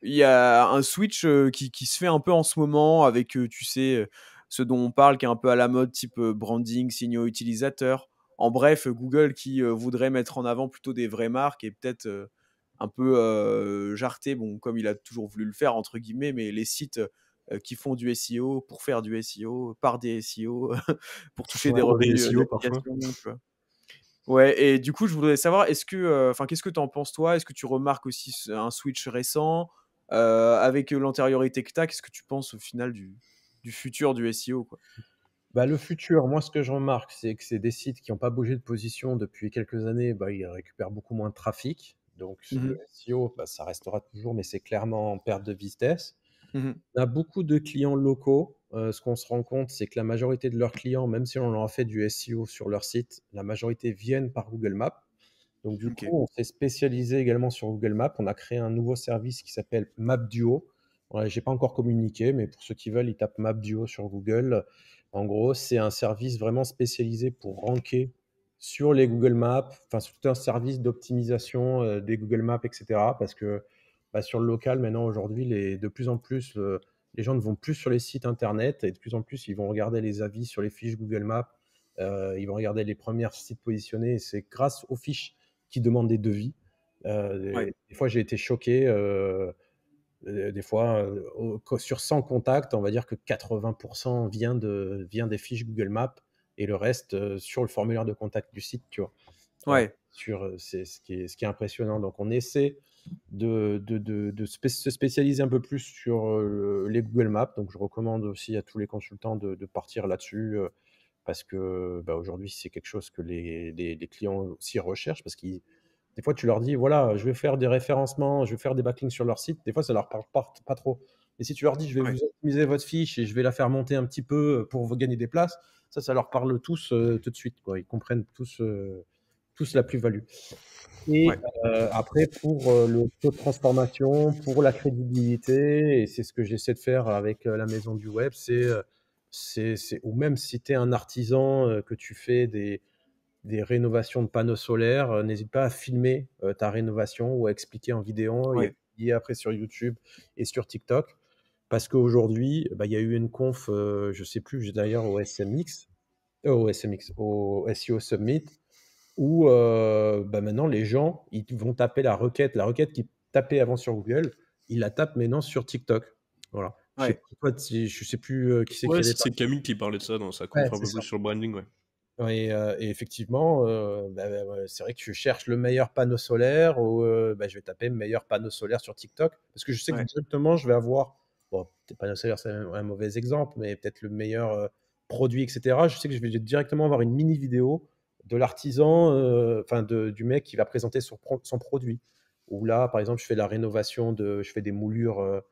il y a un switch qui se fait un peu en ce moment avec, tu sais, ce dont on parle, qui est un peu à la mode, type branding, signaux utilisateurs. En bref, Google qui voudrait mettre en avant plutôt des vraies marques et peut-être un peu jarter, bon, comme il a toujours voulu le faire, entre guillemets, mais les sites qui font du SEO pour faire du SEO, par des SEO, pour toucher des Ouais, pour des revenus SEO parfois. d'application, tu vois. Ouais, et du coup, je voudrais savoir, enfin, qu'est-ce que tu en penses toi? Est-ce que tu remarques aussi un switch récent avec l'antériorité que tu as? Qu'est-ce que tu penses au final du futur du SEO, quoi? Bah, le futur, moi, ce que je remarque, c'est que c'est des sites qui n'ont pas bougé de position depuis quelques années, bah, ils récupèrent beaucoup moins de trafic. Donc, le Mhm, SEO, bah, ça restera toujours, mais c'est clairement en perte de vitesse. mhm, On a beaucoup de clients locaux. Ce qu'on se rend compte, c'est que la majorité de leurs clients, même si on leur a fait du SEO sur leur site, la majorité viennent par Google Maps. Donc, du ok, coup, on s'est spécialisé également sur Google Maps. On a créé un nouveau service qui s'appelle MapDuo. Voilà, je n'ai pas encore communiqué, mais pour ceux qui veulent, ils tapent MapDuo sur Google. En gros, c'est un service vraiment spécialisé pour ranker sur les Google Maps, enfin, c'est tout un service d'optimisation des Google Maps, etc. Parce que bah, sur le local, maintenant, aujourd'hui, de plus en plus, les gens ne vont plus sur les sites internet et de plus en plus, ils vont regarder les avis sur les fiches Google Maps. Ils vont regarder les premiers sites positionnés et c'est grâce aux fiches qui demandent des devis. ouais, Des fois, j'ai été choqué. Des fois, sur 100 contacts, on va dire que 80% vient des fiches Google Maps et le reste sur le formulaire de contact du site, tu vois. ouais, C'est ce qui est impressionnant. Donc, on essaie se spécialiser un peu plus sur les Google Maps. Donc, je recommande aussi à tous les consultants de partir là-dessus parce que bah, aujourd'hui, c'est quelque chose que les clients aussi recherchent parce qu'ils des fois, tu leur dis, voilà, je vais faire des référencements, je vais faire des backlinks sur leur site. Des fois, ça leur parle pas trop. Et si tu leur dis, je vais ouais, vous optimiser votre fiche et je vais la faire monter un petit peu pour vous gagner des places, ça leur parle tous tout de suite, quoi. Ils comprennent tous la plus-value. Et ouais, après, pour le taux de transformation, pour la crédibilité, et c'est ce que j'essaie de faire avec la maison du web, ou même si tu es un artisan, que tu fais des rénovations de panneaux solaires, n'hésite pas à filmer ta rénovation ou à expliquer en vidéo et à ouais, publier après sur YouTube et sur TikTok. Parce qu'aujourd'hui, bah, il y a eu une conf, je ne sais plus, d'ailleurs au SEO Summit, où bah, maintenant les gens ils vont taper la requête qu'ils tapaient avant sur Google, ils la tapent maintenant sur TikTok. Voilà. ouais, Je sais plus qui c'est qui Ouais, avait c'est parlé. Camille qui parlait de ça dans sa Ouais, conf un c'est peu ça. plus sur le branding, ouais. Et effectivement, ouais, c'est vrai que je cherche le meilleur panneau solaire ou bah, je vais taper meilleur panneau solaire sur TikTok parce que je sais que ouais, directement, je vais avoir, bon, peut-être panneau solaire, c'est un mauvais exemple, mais peut-être le meilleur produit, etc. Je sais que je vais directement avoir une mini vidéo de l'artisan, enfin du mec qui va présenter son produit. Ou là, par exemple, je fais des moulures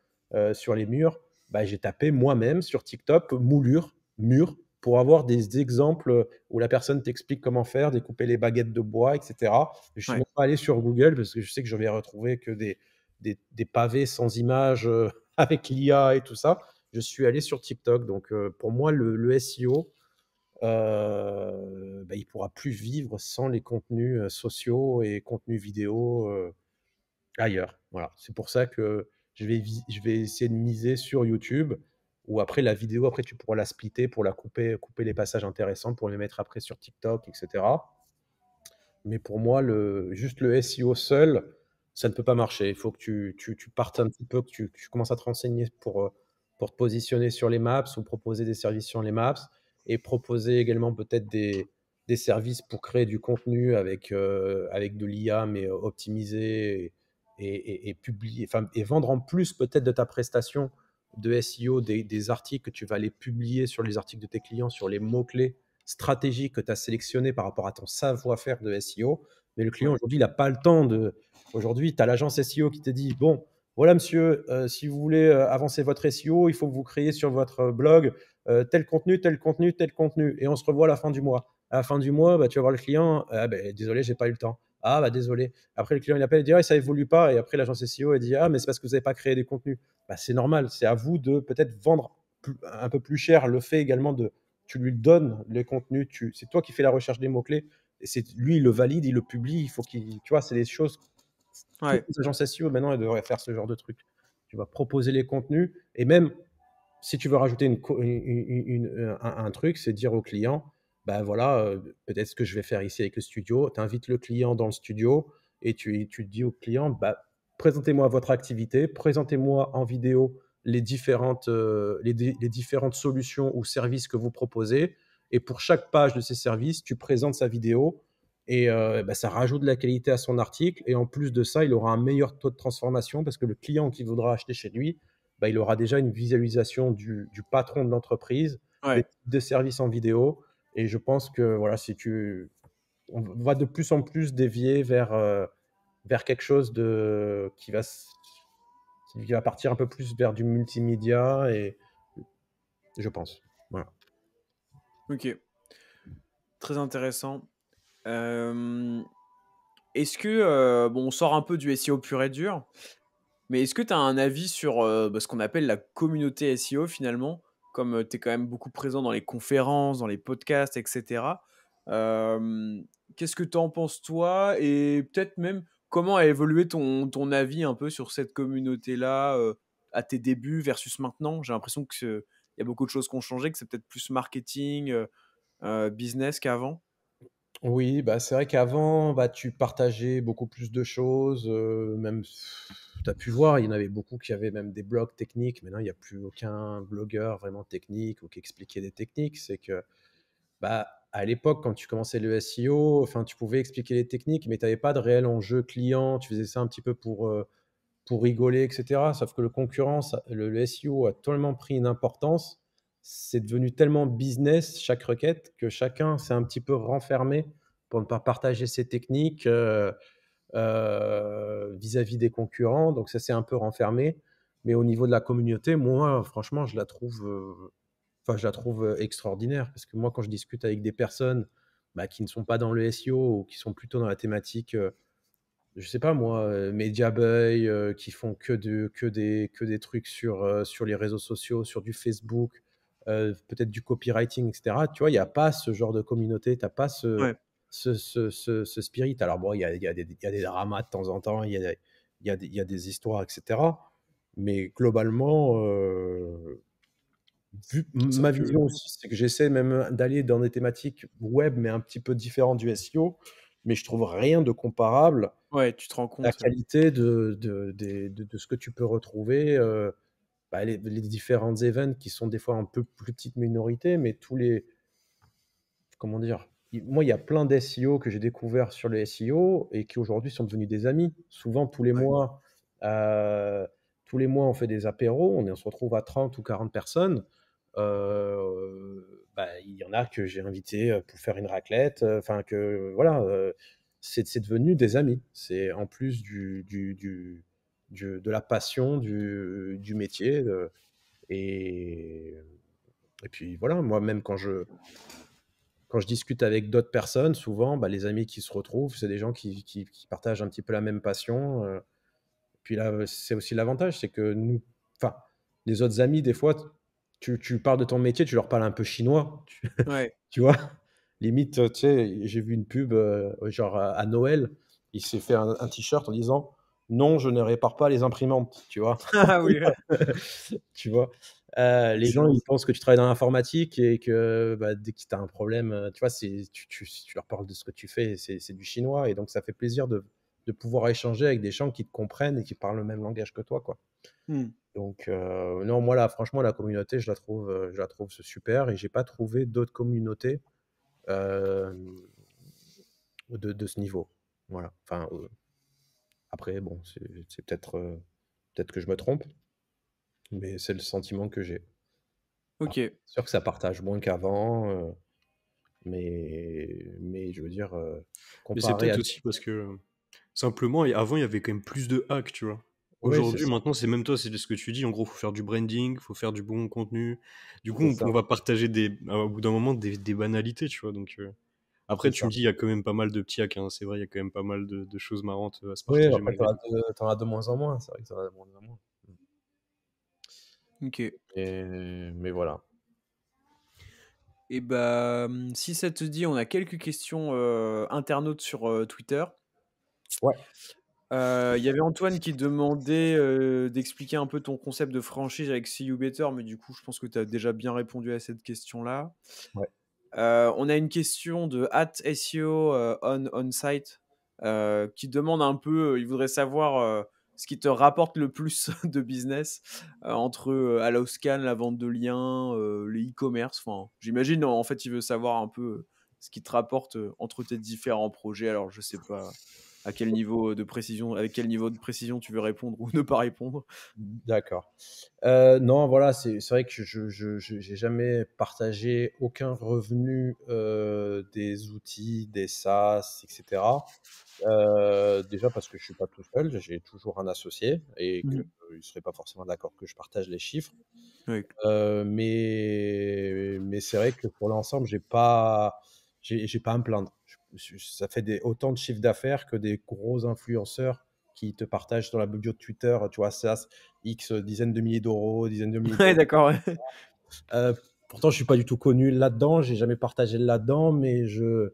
sur les murs. Bah, j'ai tapé moi-même sur TikTok moulure, mur, pour avoir des exemples où la personne t'explique comment faire, découper les baguettes de bois, etc. Je ne suis ouais, même pas allé sur Google parce que je sais que je vais retrouver que des pavés sans images avec l'IA et tout ça. Je suis allé sur TikTok. Donc, pour moi, le SEO, bah, il ne pourra plus vivre sans les contenus sociaux et contenus vidéo ailleurs. Voilà. C'est pour ça que je vais essayer de miser sur YouTube, ou après la vidéo, après tu pourras la splitter pour la couper les passages intéressants pour les mettre après sur TikTok, etc. Mais pour moi, juste le SEO seul, ça ne peut pas marcher. Il faut que tu partes un petit peu, que tu commences à te renseigner pour te positionner sur les maps ou proposer des services sur les maps et proposer également peut-être des services pour créer du contenu avec de l'IA, mais optimisé et publier, enfin, et vendre en plus peut-être de ta prestation de SEO des articles que tu vas aller publier sur les articles de tes clients, sur les mots-clés stratégiques que tu as sélectionnés par rapport à ton savoir-faire de SEO. Mais le client, Ouais. aujourd'hui, il n'a pas le temps de. Aujourd'hui, tu as l'agence SEO qui te dit, bon, voilà, monsieur, si vous voulez avancer votre SEO, il faut que vous créiez sur votre blog tel contenu, tel contenu, tel contenu. Et on se revoit à la fin du mois. À la fin du mois, bah, tu vas voir le client. Ah, ben, désolé, j'ai pas eu le temps. Ah, bah, désolé. Après, le client, il appelle et dit, ah, ça évolue pas. Et après, l'agence SEO, elle dit, ah, mais c'est parce que vous n'avez pas créé des contenus. Bah, c'est normal. C'est à vous de peut-être vendre un peu plus cher le fait également de. Tu lui donnes les contenus. C'est toi qui fais la recherche des mots-clés. Et c'est lui, il le valide, il le publie. Il faut qu'il. Tu vois, c'est des choses. Toutes Ouais. les agences SEO, maintenant, elles devraient faire ce genre de truc. Tu vas proposer les contenus. Et même si tu veux rajouter un truc, c'est dire au client, ben voilà, peut-être ce que je vais faire ici avec le studio, tu invites le client dans le studio et tu dis au client, bah, présentez-moi votre activité, présentez-moi en vidéo les différentes solutions ou services que vous proposez. Et pour chaque page de ces services, tu présentes sa vidéo et bah, ça rajoute de la qualité à son article. Et en plus de ça, il aura un meilleur taux de transformation parce que le client qui voudra acheter chez lui, bah, il aura déjà une visualisation du patron de l'entreprise, Ouais. des services en vidéo. Et je pense que voilà, on va de plus en plus dévier vers quelque chose qui va partir un peu plus vers du multimédia, et je pense. Voilà. Ok. Très intéressant. Euh, Est-ce que, bon, on sort un peu du SEO pur et dur, mais est-ce que tu as un avis sur bah, ce qu'on appelle la communauté SEO finalement, comme tu es quand même beaucoup présent dans les conférences, dans les podcasts, etc. Euh, Qu'est-ce que tu en penses toi et peut-être même comment a évolué ton avis un peu sur cette communauté-là à tes débuts versus maintenant? J'ai l'impression qu'il y a beaucoup de choses qui ont changé, que c'est peut-être plus marketing, business qu'avant. Oui, bah, c'est vrai qu'avant, bah, tu partageais beaucoup plus de choses, même tu as pu voir, il y en avait beaucoup qui avaient même des blogs techniques. Maintenant, il n'y a plus aucun blogueur vraiment technique ou qui expliquait des techniques. C'est que, bah, à l'époque, quand tu commençais le SEO, enfin, tu pouvais expliquer les techniques, mais tu avais pas de réel enjeu client. Tu faisais ça un petit peu pour rigoler, etc. Sauf que le SEO a tellement pris une importance, c'est devenu tellement business chaque requête que chacun s'est un petit peu renfermé pour ne pas partager ses techniques vis-à-vis des concurrents. Donc ça s'est un peu renfermé. Mais au niveau de la communauté, moi, franchement, je la trouve extraordinaire. Parce que moi, quand je discute avec des personnes bah, qui ne sont pas dans le SEO ou qui sont plutôt dans la thématique je sais pas moi, Mediabuy, qui font que des trucs sur les réseaux sociaux, sur du Facebook, peut-être du copywriting, et cetera. Tu vois, il y a pas ce genre de communauté, tu as pas Ouais. ce spirit. Alors bon, il y a des dramas de temps en temps, il y a des histoires, et cetera. Mais globalement, Ça ma peut. vision aussi, c'est que j'essaie même d'aller dans des thématiques web, mais un petit peu différentes du SEO, mais je trouve rien de comparable Ouais, tu te rends la compte. qualité de ce que tu peux retrouver, bah, les différents events qui sont des fois un peu plus petite minorité, mais comment dire? Moi, il y a plein d'SEO que j'ai découvert sur le SEO et qui aujourd'hui sont devenus des amis. Souvent Ouais. heu, tous les mois, on fait des apéros, on se retrouve à 30 ou 40 personnes. Bah, il y en a que j'ai invité, pour faire une raclette, enfin que voilà, c'est devenu des amis. C'est en plus de la passion du métier, et et puis voilà, moi même quand je discute avec d'autres personnes, souvent, bah, les amis qui se retrouvent, c'est des gens qui partagent un petit peu la même passion, puis là, c'est aussi l'avantage, c'est que enfin, les autres amis, des fois, tu parles de ton métier, tu leur parles un peu chinois, Ouais. tu vois? Limite, tu sais, j'ai vu une pub, genre à Noël, il s'est fait un t-shirt en disant: non, je ne répare pas les imprimantes, tu vois? Ah oui, ouais. Tu vois? Les gens, Excellent. ils pensent que tu travailles dans l'informatique et que, bah, dès que tu as un problème, tu vois, si tu leur parles de ce que tu fais, c'est du chinois et donc ça fait plaisir de pouvoir échanger avec des gens qui te comprennent et qui parlent le même langage que toi, quoi. Mmh. Donc non, moi, là, franchement, la communauté, je la trouve super et j'ai pas trouvé d'autres communautés, hem, de ce niveau. Voilà. Enfin, après bon, c'est peut-être que je me trompe, mais c'est le sentiment que j'ai. Alors, OK. c'est sûr que ça partage moins qu'avant, mais je veux dire, Mais c'est comparé peut-être à aussi parce que, simplement, avant, il y avait quand même plus de hacks, tu vois? oui, c'est Aujourd'hui, ça, maintenant, c'est même toi, c'est ce que tu dis, en gros, faut faire du branding, faut faire du bon contenu. Du coup, c'est on ça, va partager au bout d'un moment, des banalités, tu vois? Donc, après, c'est tu ça. me dis, il y a quand même pas mal de petits hacks, hein. C'est vrai, il y a quand même pas mal de choses marrantes, à se Oui, partager après malgré tout. tu as de moins en moins, c'est vrai que tu en as de moins en moins. OK. Mais voilà. Et bah, si ça te dit, on a quelques questions, internautes sur, Twitter. Ouais. Il y avait Antoine qui demandait, d'expliquer un peu ton concept de franchise avec See You Better, mais du coup, je pense que tu as déjà bien répondu à cette question-là. Ouais. On a une question de @SEO, onsite, qui demande un peu, il voudrait savoir, ce qui te rapporte le plus de business, entre, Alloscan, la vente de liens, les e-commerce. Enfin, j'imagine, en fait, il veut savoir un peu, ce qui te rapporte, entre tes différents projets. Alors je sais pas à quel niveau de précision avec quel niveau de précision tu veux répondre ou ne pas répondre. D'accord. Non, voilà, c'est vrai que je j'ai jamais partagé aucun revenu, des outils, des SaaS et cetera. Déjà parce que je suis pas tout seul, j'ai toujours un associé et que, Mmh. il serait pas forcément d'accord que je partage les chiffres. Ouais. Mais c'est vrai que pour l'ensemble, j'ai pas à me plaindre. Ça fait autant de chiffre d'affaires que des gros influenceurs qui te partagent sur la bio de Twitter, tu vois? Ça, X dizaines de milliers d'euros, dizaines de milliers Ouais, d'euros. d'accord, ouais. Heu, Pourtant, je suis pas du tout connu là-dedans, j'ai jamais partagé là-dedans, mais je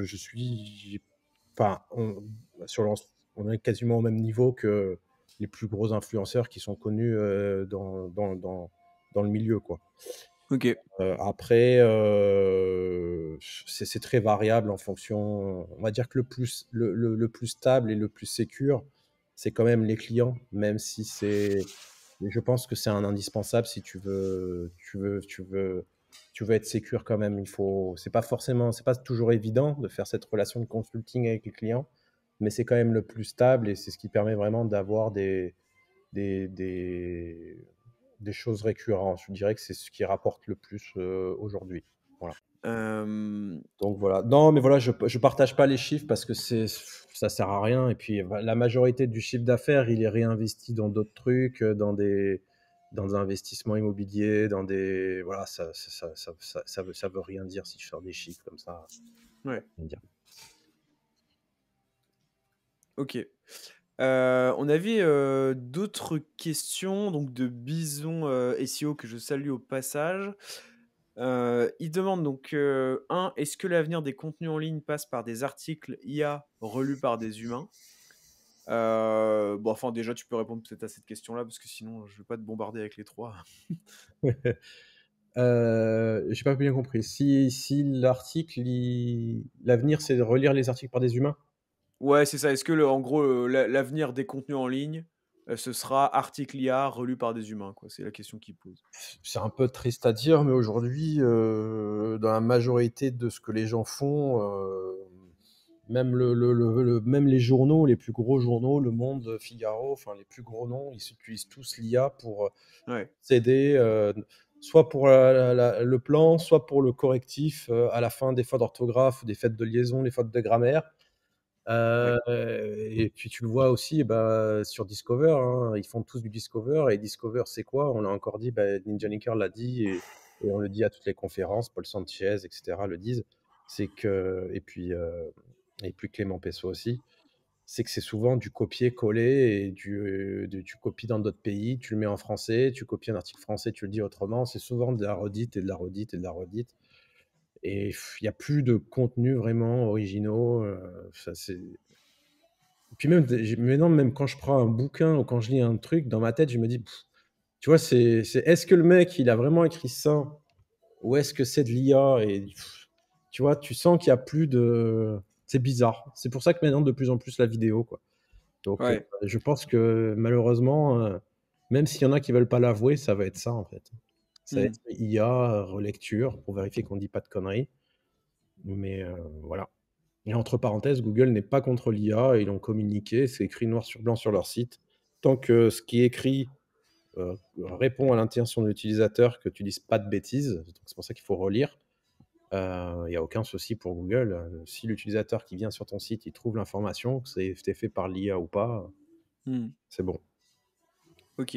suis enfin, on est quasiment au même niveau que les plus gros influenceurs qui sont connus, dans le milieu, quoi. OK. Après, c'est très variable en fonction, on va dire que le plus stable et le plus sécure, c'est quand même les clients, même si je pense que c'est un indispensable si tu veux être sécure quand même. C'est pas toujours évident de faire cette relation de consulting avec les clients, mais c'est quand même le plus stable et c'est ce qui permet vraiment d'avoir des des des choses récurrentes. Je dirais que c'est ce qui rapporte le plus, aujourd'hui. Voilà. Hem, Donc voilà. Non, mais voilà, je partage pas les chiffres parce que ça sert à rien et puis, bah, la majorité du chiffre d'affaires, il est réinvesti dans d'autres trucs, dans des investissements immobiliers, dans des voilà, ça veut rien dire si je sors des chiffres comme ça, ouais, rien dire. OK. On avait, d'autres questions donc de Bison, SEO que je salue au passage. Il demande donc, 1: «Est-ce que l'avenir des contenus en ligne passe par des articles IA relus par des humains?» Bon, enfin, déjà, tu peux répondre peut-être à cette question-là parce que sinon, je vais pas te bombarder avec les 3. J'ai pas bien compris. Si l'avenir, c'est de relire les articles par des humains? Ouais, c'est ça. Est-ce que en gros, l'avenir des contenus en ligne, ce sera article IA relus par des humains, quoi? C'est la question qu'il pose. C'est un peu triste à dire, mais aujourd'hui, dans la majorité de ce que les gens font, même les journaux, les plus gros journaux, Le Monde, Figaro, enfin les plus gros noms, ils utilisent tous l'IA pour, Ouais, s'aider, soit pour le plan, soit pour le correctif, à la fin des fautes d'orthographe, des fautes de liaison, les fautes de grammaire. ouais, Et puis tu le vois aussi, bah, sur Discover, hein, ils font tous du Discover et Discover, c'est quoi? On l'a encore dit, bah, Ninja Linker l'a dit et on le dit à toutes les conférences, Paul Sanchez et cetera le disent. C'est que et puis Clément Pessot aussi, c'est que c'est souvent du copier-coller et tu copies dans d'autres pays, tu le mets en français, tu copies un article français, tu le dis autrement. C'est souvent de la redite et de la redite et de la redite et il y a plus de contenus vraiment originaux, ça c'est Puis même, maintenant, même quand je prends un bouquin ou quand je lis un truc, dans ma tête, je me dis, tu vois, est-ce que le mec, il a vraiment écrit ça ou est-ce que c'est de l'IA? Et tu vois, tu sens qu'il y a plus de. C'est bizarre. C'est pour ça que maintenant, de plus en plus, la vidéo, quoi. Donc, Ouais. je pense que malheureusement, même s'il y en a qui veulent pas l'avouer, ça va être ça, en fait. Ça va Hmm. être IA, relecture, pour vérifier qu'on dit pas de conneries. Mais voilà. Et entre parenthèses, Google n'est pas contre l'IA, ils l'ont communiqué, c'est écrit noir sur blanc sur leur site. Tant que ce qui est écrit répond à l'intention de l'utilisateur, que tu dises pas de bêtises, donc c'est pour ça qu'il faut relire, il n'y a aucun souci pour Google. Si l'utilisateur qui vient sur ton site, il trouve l'information, que c'est fait par l'IA ou pas, Hmm. c'est bon. Ok.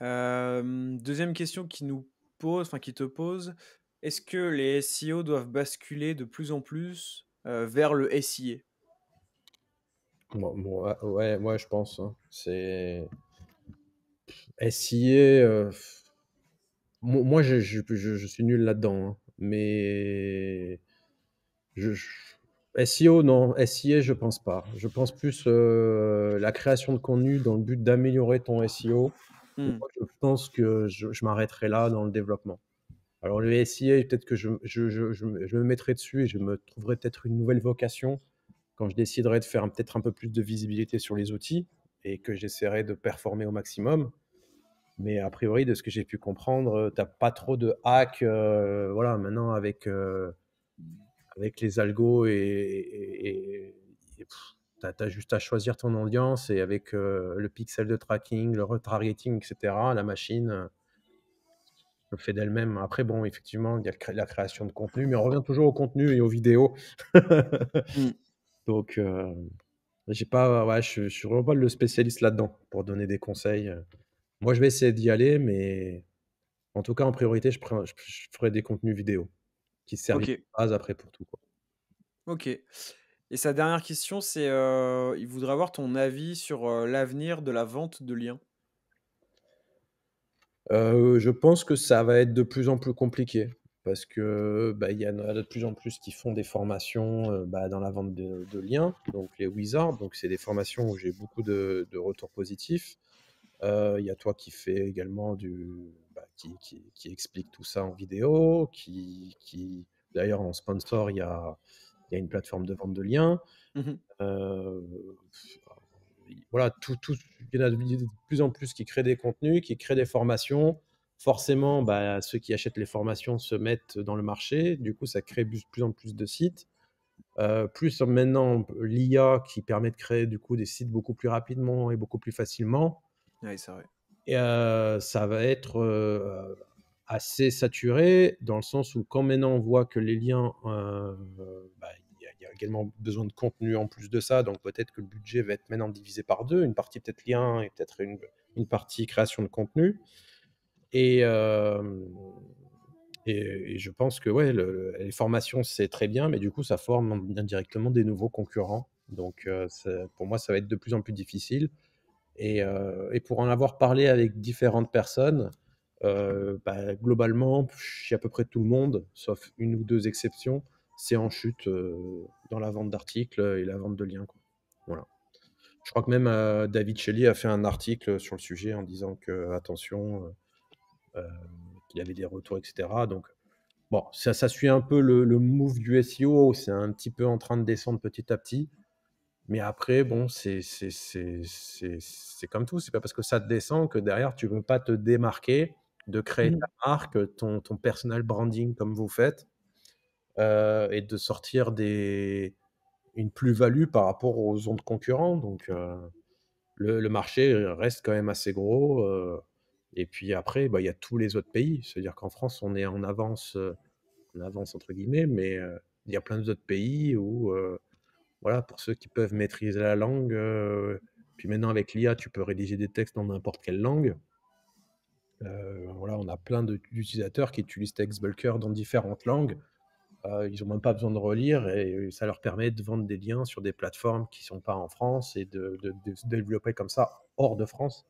Deuxième question qui te pose, est-ce que les SEO doivent basculer de plus en plus vers le SIA? Ouais, je pense, hein. C'est SIA. Moi, je suis nul là-dedans, hein. Mais SEO, non. SIA, je pense pas. Je pense plus la création de contenu dans le but d'améliorer ton SEO. Moi, Hmm. je pense que je m'arrêterai là dans le développement. Alors, le SIA, peut-être que je me mettrai dessus et je me trouverai peut-être une nouvelle vocation quand je déciderai de faire peut-être un peu plus de visibilité sur les outils et que j'essaierai de performer au maximum. Mais a priori, de ce que j'ai pu comprendre, tu n'as pas trop de hacks. Voilà, maintenant, avec les algos tu as juste à choisir ton audience et avec le pixel de tracking, le retargeting, etc., la machine le fait d'elle-même. Après, bon, effectivement, il y a la création de contenu, mais on revient toujours au contenu et aux vidéos. Hmm. Donc, j'ai pas, ouais, je suis vraiment pas le spécialiste là-dedans pour donner des conseils. Moi, je vais essayer d'y aller, mais en tout cas, en priorité, je ferai des contenus vidéo qui servent de Ok. base après pour tout, quoi. Ok. Et sa dernière question, c'est il voudrait avoir ton avis sur l'avenir de la vente de liens. Je pense que ça va être de plus en plus compliqué parce que, bah, il y en a de plus en plus qui font des formations, bah, dans la vente de liens, donc les wizards. Donc c'est des formations où j'ai beaucoup de retours positifs. Il y a toi qui fais également qui explique tout ça en vidéo, d'ailleurs en sponsor, il y a une plateforme de vente de liens. Mhm. Heu, voilà, il y en a de plus en plus qui créent des contenus, qui créent des formations. Forcément, bah, ceux qui achètent les formations se mettent dans le marché. Du coup, ça crée de plus en plus de sites. Plus maintenant l'IA qui permet de créer du coup des sites beaucoup plus rapidement et beaucoup plus facilement. Ouais, c'est vrai. Et ça va être assez saturé dans le sens où quand maintenant on voit que les liens, bah, il y a également besoin de contenu en plus de ça, donc peut-être que le budget va être maintenant divisé par deux, une partie peut-être lien et peut-être une partie création de contenu. Et, et je pense que ouais, les formations c'est très bien, mais du coup ça forme indirectement des nouveaux concurrents. Donc pour moi ça va être de plus en plus difficile. Et pour en avoir parlé avec différentes personnes, bah, globalement, chez à peu près tout le monde, sauf une ou deux exceptions, c'est en chute dans la vente d'articles et la vente de liens, quoi. Voilà. Je crois que même David Shelley a fait un article sur le sujet en disant que, attention, qu'il y avait des retours, etc. Donc, bon, ça suit un peu le move du SEO, c'est un petit peu en train de descendre petit à petit. Mais après, bon, c'est comme tout. C'est pas parce que ça te descend que derrière, tu peux pas te démarquer, de créer ta Mhm. marque, ton personal branding comme vous faites, et de sortir une plus-value par rapport aux autres concurrents. Donc, le marché reste quand même assez gros. Et puis après, bah, il y a tous les autres pays. C'est-à-dire qu'en France, on est en avance entre guillemets, mais il y a plein d'autres pays où voilà, pour ceux qui peuvent maîtriser la langue, puis maintenant avec l'IA, tu peux rédiger des textes dans n'importe quelle langue. Voilà, on a plein d'utilisateurs qui utilisent TextBulker dans différentes langues. Ils ont même pas besoin de relire et ça leur permet de vendre des liens sur des plateformes qui sont pas en France et de se développer comme ça hors de France.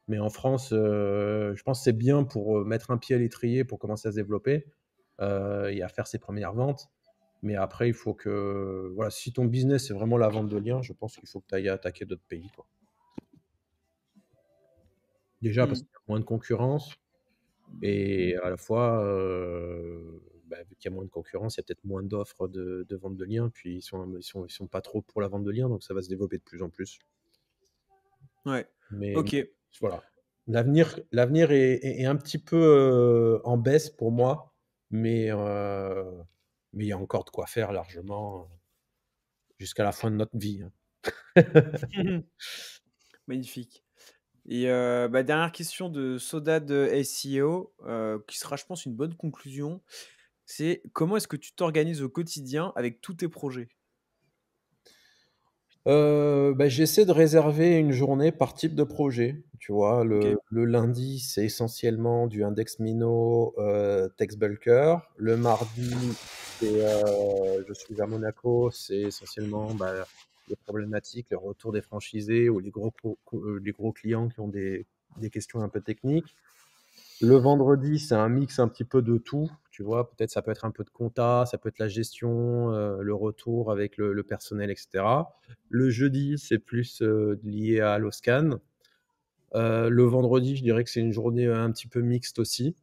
Mais en France, je pense que c'est bien pour mettre un pied à l'étrier pour commencer à se développer et à faire ses premières ventes. Mais après, il faut que, voilà, si ton business c'est vraiment la vente de liens, je pense qu'il faut que tu ailles attaquer d'autres pays, quoi. Déjà parce Mmh. qu'il y a moins de concurrence et à la fois, vu qu'il y a moins de concurrence, il y a peut-être moins d'offres de vente de liens, puis ils sont pas trop pour la vente de liens, donc ça va se développer de plus en plus. Ouais. Mais OK. voilà. L'avenir est un petit peu, en baisse pour moi, mais mais il y a encore de quoi faire largement, jusqu'à la fin de notre vie, hein. Magnifique. Et dernière question de Soda de SEO, qui sera, je pense, une bonne conclusion. C'est comment est-ce que tu t'organises au quotidien avec tous tes projets? J'essaie de réserver une journée par type de projet, tu vois? OK. Le lundi, c'est essentiellement du index Mino, text bulker. Le mardi, je suis à Monaco, c'est essentiellement, les problématiques, les retours des franchisés ou les gros clients qui ont des questions un peu techniques. Le vendredi, c'est un mix un petit peu de tout, tu vois? Peut-être ça peut être un peu de compta, ça peut être la gestion, le retour avec le personnel et cetera. Le jeudi, c'est plus, lié à l'OSCAN. Le vendredi, je dirais que c'est une journée, un petit peu mixte aussi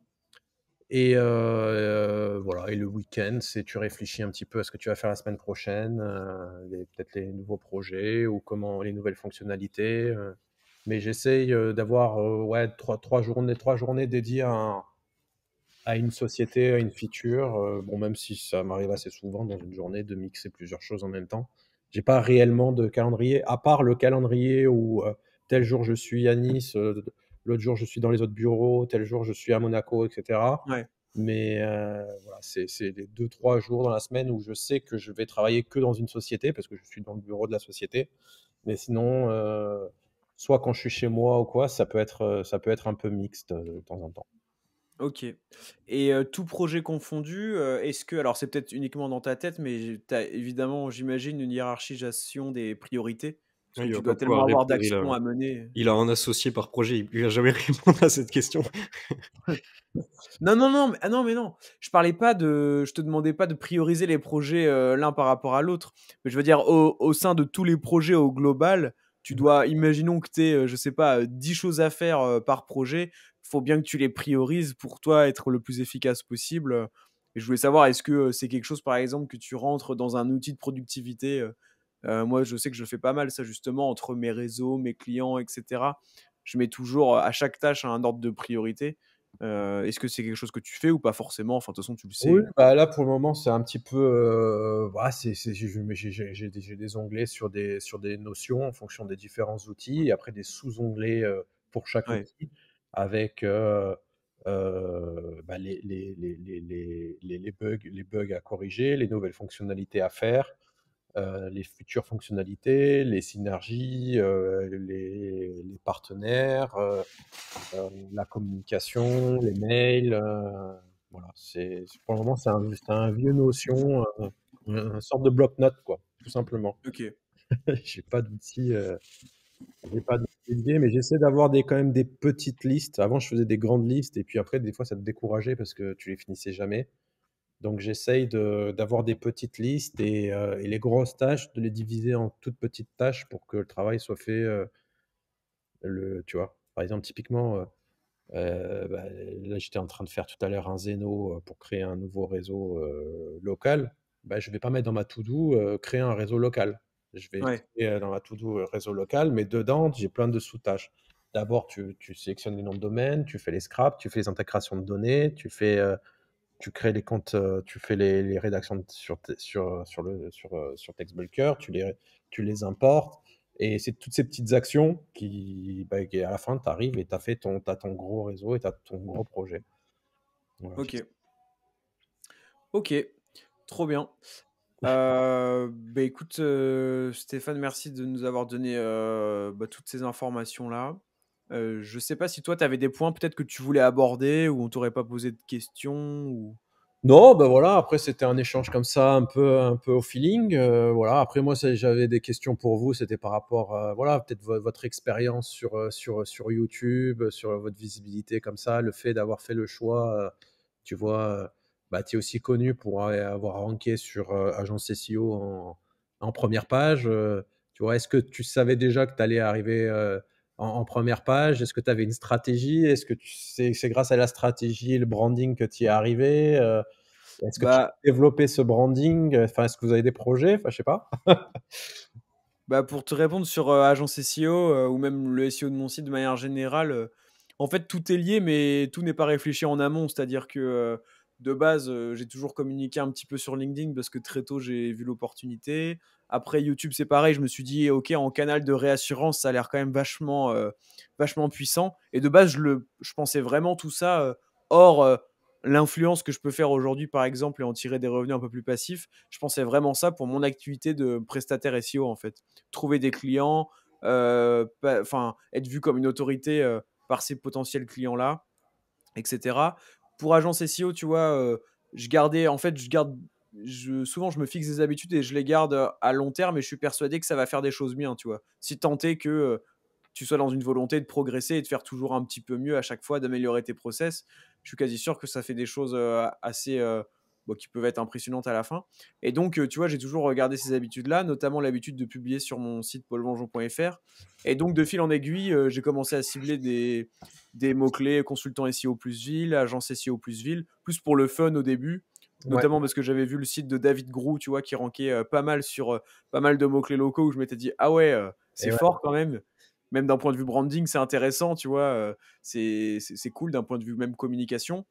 et voilà et le week-end, c'est tu réfléchis un petit peu à ce que tu vas faire la semaine prochaine, peut-être les nouveaux projets ou comment les nouvelles fonctionnalités, mais j'essaye, d'avoir, ouais 3 journées dédiées à une société, à une feature, bon, même si ça m'arrive assez souvent dans une journée de mixer plusieurs choses en même temps. J'ai pas réellement de calendrier, à part le calendrier où, tel jour je suis à Nice, l'autre jour je suis dans les autres bureaux, tel jour je suis à Monaco et cetera. Ouais. Mais, voilà, c'est les 2-3 jours dans la semaine où je sais que je vais travailler que dans une société parce que je suis dans le bureau de la société. Mais sinon, soit quand je suis chez moi ou quoi, ça peut être un peu mixte, de temps en temps. OK. Et tous projets confondus, est-ce que alors c'est peut-être uniquement dans ta tête, mais tu as évidemment, j'imagine, une hiérarchisation des priorités? Parce Ah, que il va tu pas dois pouvoir tellement avoir répondre, d'actions à mener. il a un associé par projet, il va jamais répondre à cette question. Non, non, non, mais ah non, mais non, je te demandais pas de prioriser les projets, l'un par rapport à l'autre. Mais je veux dire au sein de tous les projets au global, tu dois imaginons que tu aies, je sais pas, 10 choses à faire, par projet. Faut bien que tu les priorises pour toi être le plus efficace possible, et je voulais savoir est-ce que, c'est quelque chose par exemple que tu rentres dans un outil de productivité? Moi je sais que je fais pas mal ça justement entre mes réseaux, mes clients et cetera. Je mets toujours, à chaque tâche un ordre de priorité. Est-ce que c'est quelque chose que tu fais ou pas forcément? Enfin, de toute façon, tu le Oui, sais. là, pour le moment, c'est un petit peu, voilà, c'est j'ai des onglets sur des notions en fonction des différents outils et après des sous-onglets, pour chaque Ouais, outil avec, les bugs à corriger, les nouvelles fonctionnalités à faire, les futures fonctionnalités, les synergies, les partenaire, la communication, les mails, voilà, pour le moment, c'est un vieux notion, une sorte de bloc-notes, quoi, tout simplement. OK. J'ai pas d'outils, j'ai pas d'outils dédiés, mais j'essaie d'avoir quand même des petites listes. Avant, je faisais des grandes listes et puis après, des fois, ça te décourageait parce que tu les finissais jamais. Donc j'essaye d'avoir des petites listes et les grosses tâches, de les diviser en toutes petites tâches pour que le travail soit fait, tu vois? Par exemple, typiquement, là, j'étais en train de faire tout à l'heure un Zeno, pour créer un nouveau réseau, local. Je vais pas mettre dans ma to do, créer un réseau local. Je vais Ouais, créer, dans ma to do, réseau local, mais dedans, j'ai plein de sous-tâches. D'abord, tu sélectionnes les noms de domaine, tu fais les scraps, tu fais les intégrations de données, tu crées les comptes, tu fais les rédactions sur TextBulker, tu les importes et c'est toutes ces petites actions qui à la fin, tu arrives et tu as ton gros réseau et tu as ton gros projet. Voilà, OK. OK, trop bien. Écoute, Stéphane, merci de nous avoir donné, toutes ces informations-là. Je sais pas si toi, tu avais des points peut-être que tu voulais aborder ou on t'aurait pas posé de questions ou? Non, voilà, après c'était un échange comme ça un peu au feeling, voilà. Après moi, j'avais des questions pour vous, c'était par rapport, voilà, peut-être votre expérience sur YouTube, sur votre visibilité comme ça, le fait d'avoir fait le choix, tu vois, bah, tu es aussi connu pour avoir ranké sur Agence SEO en première page. Tu vois, est-ce que tu savais déjà que tu allais arriver en première page? Est-ce que tu avais une stratégie? Est-ce que c'est grâce à la stratégie et le branding que tu y es arrivé? Est-ce que tu Bah, as développé ce branding? Enfin, est-ce que vous avez des projets? Enfin, je sais pas. Bah, pour te répondre sur agence SEO ou même le SEO de mon site de manière générale, en fait, tout est lié, mais tout n'est pas réfléchi en amont. C'est-à-dire que de base, j'ai toujours communiqué un petit peu sur LinkedIn parce que très tôt, j'ai vu l'opportunité. Après, YouTube, c'est pareil. Je me suis dit, OK, en canal de réassurance, ça a l'air quand même vachement puissant. Et de base, je pensais vraiment tout ça hors l'influence que je peux faire aujourd'hui, par exemple, et en tirer des revenus un peu plus passifs. Je pensais vraiment ça pour mon activité de prestataire SEO, en fait. Trouver des clients, être vu comme une autorité par ces potentiels clients-là, etc. Pour agence SEO, tu vois, souvent je me fixe des habitudes et je les garde à long terme et je suis persuadé que ça va faire des choses bien, tu vois. Si tant est que tu sois dans une volonté de progresser et de faire toujours un petit peu mieux à chaque fois, d'améliorer tes process, je suis quasi sûr que ça fait des choses assez qui peuvent être impressionnantes à la fin. Et donc, tu vois, j'ai toujours regardé ces habitudes-là, notamment l'habitude de publier sur mon site paulvengeon.fr. Et donc, de fil en aiguille, j'ai commencé à cibler des mots-clés consultant SEO plus ville, agence SEO plus ville, plus pour le fun au début, Ouais. notamment parce que j'avais vu le site de David Grou, tu vois, qui rankait pas mal sur pas mal de mots-clés locaux où je m'étais dit, ah ouais, Et c'est ouais. fort quand même. Même d'un point de vue branding, c'est intéressant, tu vois, c'est cool d'un point de vue même communication.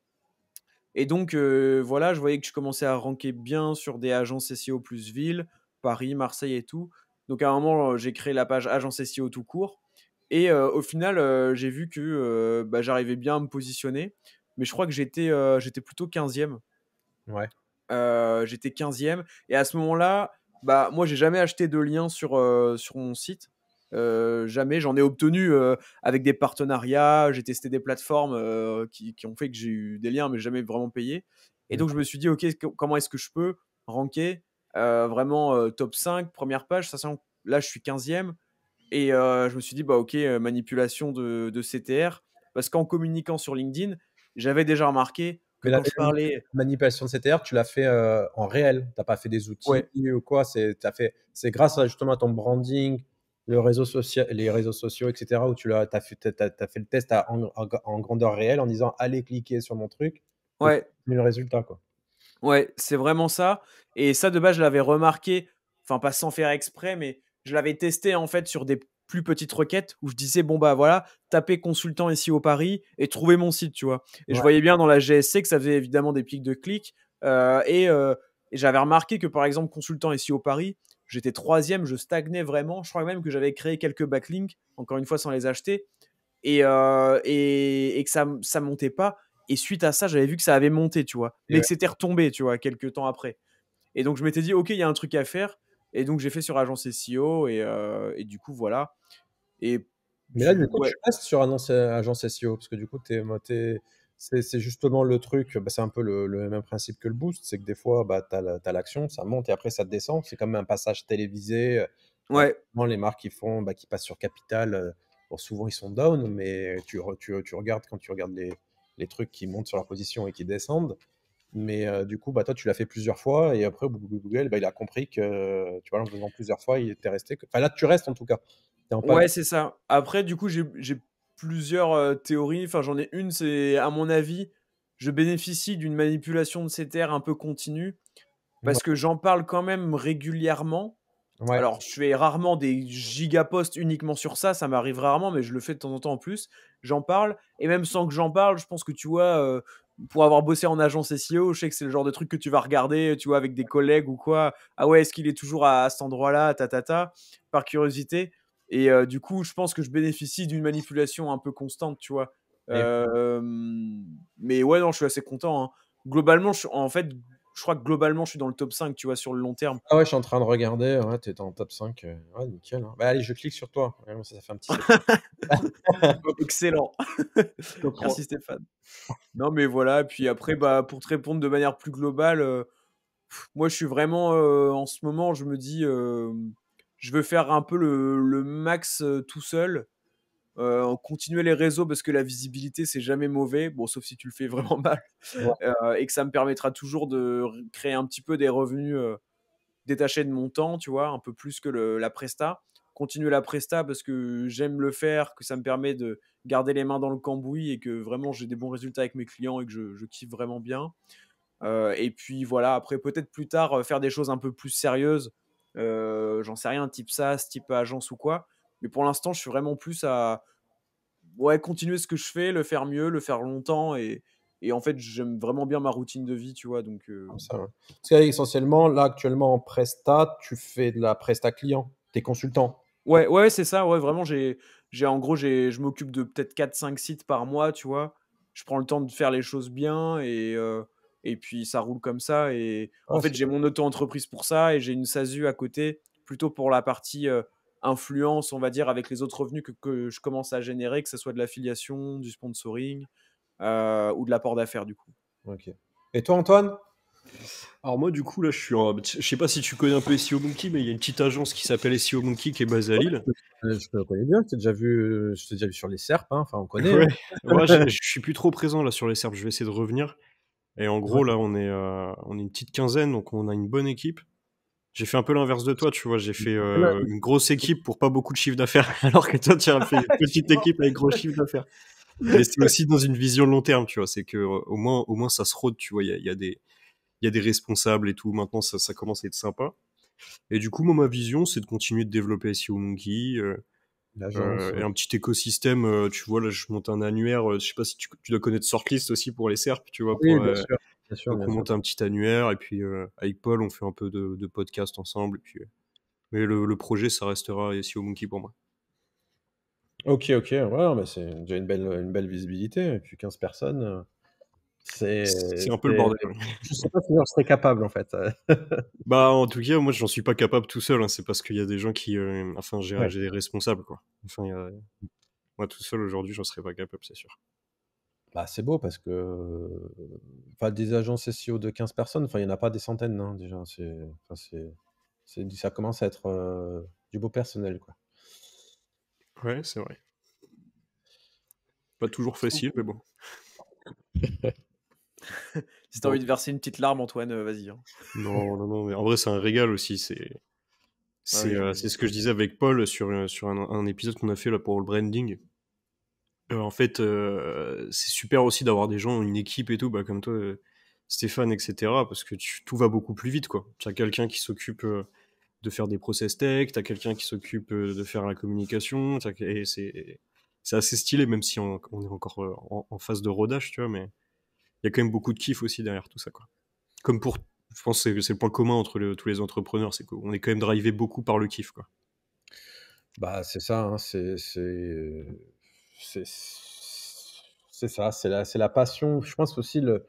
Et donc, voilà, je voyais que je commençais à ranker bien sur des agences SEO plus ville, Paris, Marseille et tout. Donc, à un moment, j'ai créé la page agence SEO tout court. Et au final, j'ai vu que j'arrivais bien à me positionner. Mais je crois que j'étais plutôt 15e. Ouais. J'étais 15e. Et à ce moment-là, moi, j'ai jamais acheté de lien sur mon site. Jamais. J'en ai obtenu avec des partenariats. J'ai testé des plateformes qui ont fait que j'ai eu des liens, mais jamais vraiment payé. Et donc, je me suis dit, OK, comment est-ce que je peux ranker vraiment top 5, première page, sachant que là, je suis 15e. Et je me suis dit, OK, manipulation de CTR. Parce qu'en communiquant sur LinkedIn, j'avais déjà remarqué que Mais la quand je parlais. manipulation de CTR, tu l'as fait en réel. Tu n'as pas fait des outils Ouais, ou quoi. C'est grâce à justement à ton branding, les réseaux sociaux, etc., où t'as fait le test en grandeur réelle en disant allez cliquer sur mon truc et tu ouais. as obtenu le résultat, quoi. Ouais, c'est vraiment ça. Et ça, de base, je l'avais remarqué, enfin, pas sans faire exprès, mais je l'avais testé en fait sur des plus petites requêtes où je disais, bon, bah voilà, tapez consultant ici au Paris et trouvez mon site, tu vois. Et je Ouais, voyais bien dans la GSC que ça faisait évidemment des pics de clics. Et j'avais remarqué que par exemple, consultant ici au Paris, j'étais troisième, je stagnais vraiment. Je crois même que j'avais créé quelques backlinks, encore une fois sans les acheter et que ça montait pas. Et suite à ça, j'avais vu que ça avait monté, tu vois, et mais ouais. que c'était retombé, tu vois, quelques temps après. Et donc je m'étais dit, ok, il y a un truc à faire. Et donc j'ai fait sur agence SEO et du coup voilà. Et Mais là, du coup, ouais, tu restes sur agence SEO parce que du coup, c'est justement le truc. Bah, c'est un peu le même principe que le boost. C'est que des fois, bah, tu as l'action, ça monte et après ça descend. C'est comme un passage télévisé. ouais, Souvent, les marques qui passent sur Capital, bon, souvent ils sont down, mais tu regardes quand tu regardes les trucs qui montent sur leur position et qui descendent. Mais du coup, bah, toi, tu l'as fait plusieurs fois et après, Google, bah, il a compris que, tu vois, en le faisant plusieurs fois, il était resté. Enfin, là, tu restes en tout cas. T'es en pas. ouais, c'est ça. Après, du coup, j'ai plusieurs théories. Enfin, j'en ai une, c'est à mon avis, je bénéficie d'une manipulation de ces terres un peu continue Ouais, parce que j'en parle quand même régulièrement. ouais, Alors, je fais rarement des gigaposts uniquement sur ça, ça m'arrive rarement, mais je le fais de temps en temps en plus. J'en parle, et même sans que j'en parle, je pense que tu vois, pour avoir bossé en agence SEO, je sais que c'est le genre de truc que tu vas regarder, tu vois, avec des collègues ou quoi. Ah ouais, est-ce qu'il est toujours à cet endroit-là, par curiosité. Et du coup, je pense que je bénéficie d'une manipulation un peu constante, tu vois. et Euh, mais ouais, non, je suis assez content, hein. Globalement, en fait, je crois que globalement, je suis dans le top 5, tu vois, sur le long terme. ah ouais, je suis en train de regarder. Ouais, t'es en top 5. Ouais, nickel, hein. Bah, allez, je clique sur toi. Ouais, ça fait un petit. Excellent. Top 3. Merci Stéphane. Non, mais voilà, et puis après, pour te répondre de manière plus globale, moi je suis vraiment en ce moment, je me dis, je veux faire un peu le max tout seul. continuer les réseaux parce que la visibilité, c'est jamais mauvais. Bon, sauf si tu le fais vraiment mal. Ouais. Et que ça me permettra toujours de créer un petit peu des revenus détachés de mon temps, tu vois, un peu plus que la presta. Continuer la presta parce que j'aime le faire, que ça me permet de garder les mains dans le cambouis et que vraiment j'ai des bons résultats avec mes clients et que je kiffe vraiment bien. Et puis voilà, après peut-être plus tard faire des choses un peu plus sérieuses. J'en sais rien, type SaaS, type agence ou quoi. Mais pour l'instant, je suis vraiment plus à continuer ce que je fais, le faire mieux, le faire longtemps. Et en fait, j'aime vraiment bien ma routine de vie, tu vois. Donc, Comme ça, ouais. Parce qu'essentiellement, là, actuellement, en Presta, tu fais de la Presta client. Tu es consultant. ouais, c'est ça. Ouais, vraiment, en gros, je m'occupe de peut-être 4-5 sites par mois, tu vois. Je prends le temps de faire les choses bien et puis ça roule comme ça. Et en Ah, fait, c'est j'ai mon auto-entreprise pour ça et j'ai une SASU à côté, plutôt pour la partie influence, on va dire, avec les autres revenus que je commence à générer, que ce soit de l'affiliation, du sponsoring ou de l'apport d'affaires, du coup. ok. Et toi, Antoine? Alors moi, du coup, là, je sais pas si tu connais un peu SEO Monkey, mais il y a une petite agence qui s'appelle SEO Monkey qui est basée à Lille. Je te connais bien, je t'ai déjà vu sur les SERP, hein. Enfin, on connaît, Ouais, hein. moi, je suis plus trop présent là sur les serveurs, je vais essayer de revenir. Et en Ouais. gros, là, on est une petite quinzaine, donc on a une bonne équipe. J'ai fait un peu l'inverse de toi, tu vois, j'ai fait une grosse équipe pour pas beaucoup de chiffre d'affaires, alors que toi, tu as fait une petite équipe avec gros chiffre d'affaires. Mais c'est aussi dans une vision long terme, tu vois, c'est que au moins ça se rôde, tu vois, il y a des responsables et tout, maintenant ça commence à être sympa. Et du coup, moi, ma vision, c'est de continuer de développer SEO Monkey, L'agence. et un petit écosystème, tu vois, là, je monte un annuaire, je sais pas si tu dois connaître Sortlist aussi pour les SERP, tu vois, Oui, bien sûr. Bien sûr, donc bien on sûr. monte un petit annuaire, et puis avec Paul, on fait un peu de podcast ensemble, et puis, mais le projet, ça restera SEO Monkey pour moi. Ok, ok. Ouais, mais c'est déjà une belle visibilité. Et puis 15 personnes, C'est un peu le bordel. je sais pas si je serais capable, en fait. Bah, en tout cas, moi, j'en suis pas capable tout seul, hein, c'est parce qu'il y a des gens qui, enfin, Ouais. j'ai des responsables, quoi. Enfin, moi, tout seul, aujourd'hui, j'en serais pas capable, c'est sûr. Bah, c'est beau parce que, enfin, des agences SEO de 15 personnes, enfin, il y en a pas des centaines, hein, déjà. Enfin, ça commence à être du beau personnel, quoi. Ouais, c'est vrai. Pas toujours facile, mais bon. Si t'as Bon, envie de verser une petite larme, Antoine, vas-y, hein. non, non, non, mais en vrai, c'est un régal aussi. Ah oui, C'est j'imagine. ce que je disais avec Paul sur un épisode qu'on a fait là pour le branding. En fait, c'est super aussi d'avoir des gens, une équipe et tout, bah, comme toi, Stéphane, etc. Parce que tout va beaucoup plus vite, quoi. Tu as quelqu'un qui s'occupe de faire des process tech, tu as quelqu'un qui s'occupe de faire la communication, et c'est assez stylé, même si on est encore en phase de rodage, tu vois, mais il y a quand même beaucoup de kiff aussi derrière tout ça, quoi. Comme pour, je pense que c'est le point commun entre tous les entrepreneurs, c'est qu'on est quand même drivé beaucoup par le kiff, quoi. Bah, c'est ça, hein, c'est c'est ça, c'est la passion. Je pense aussi le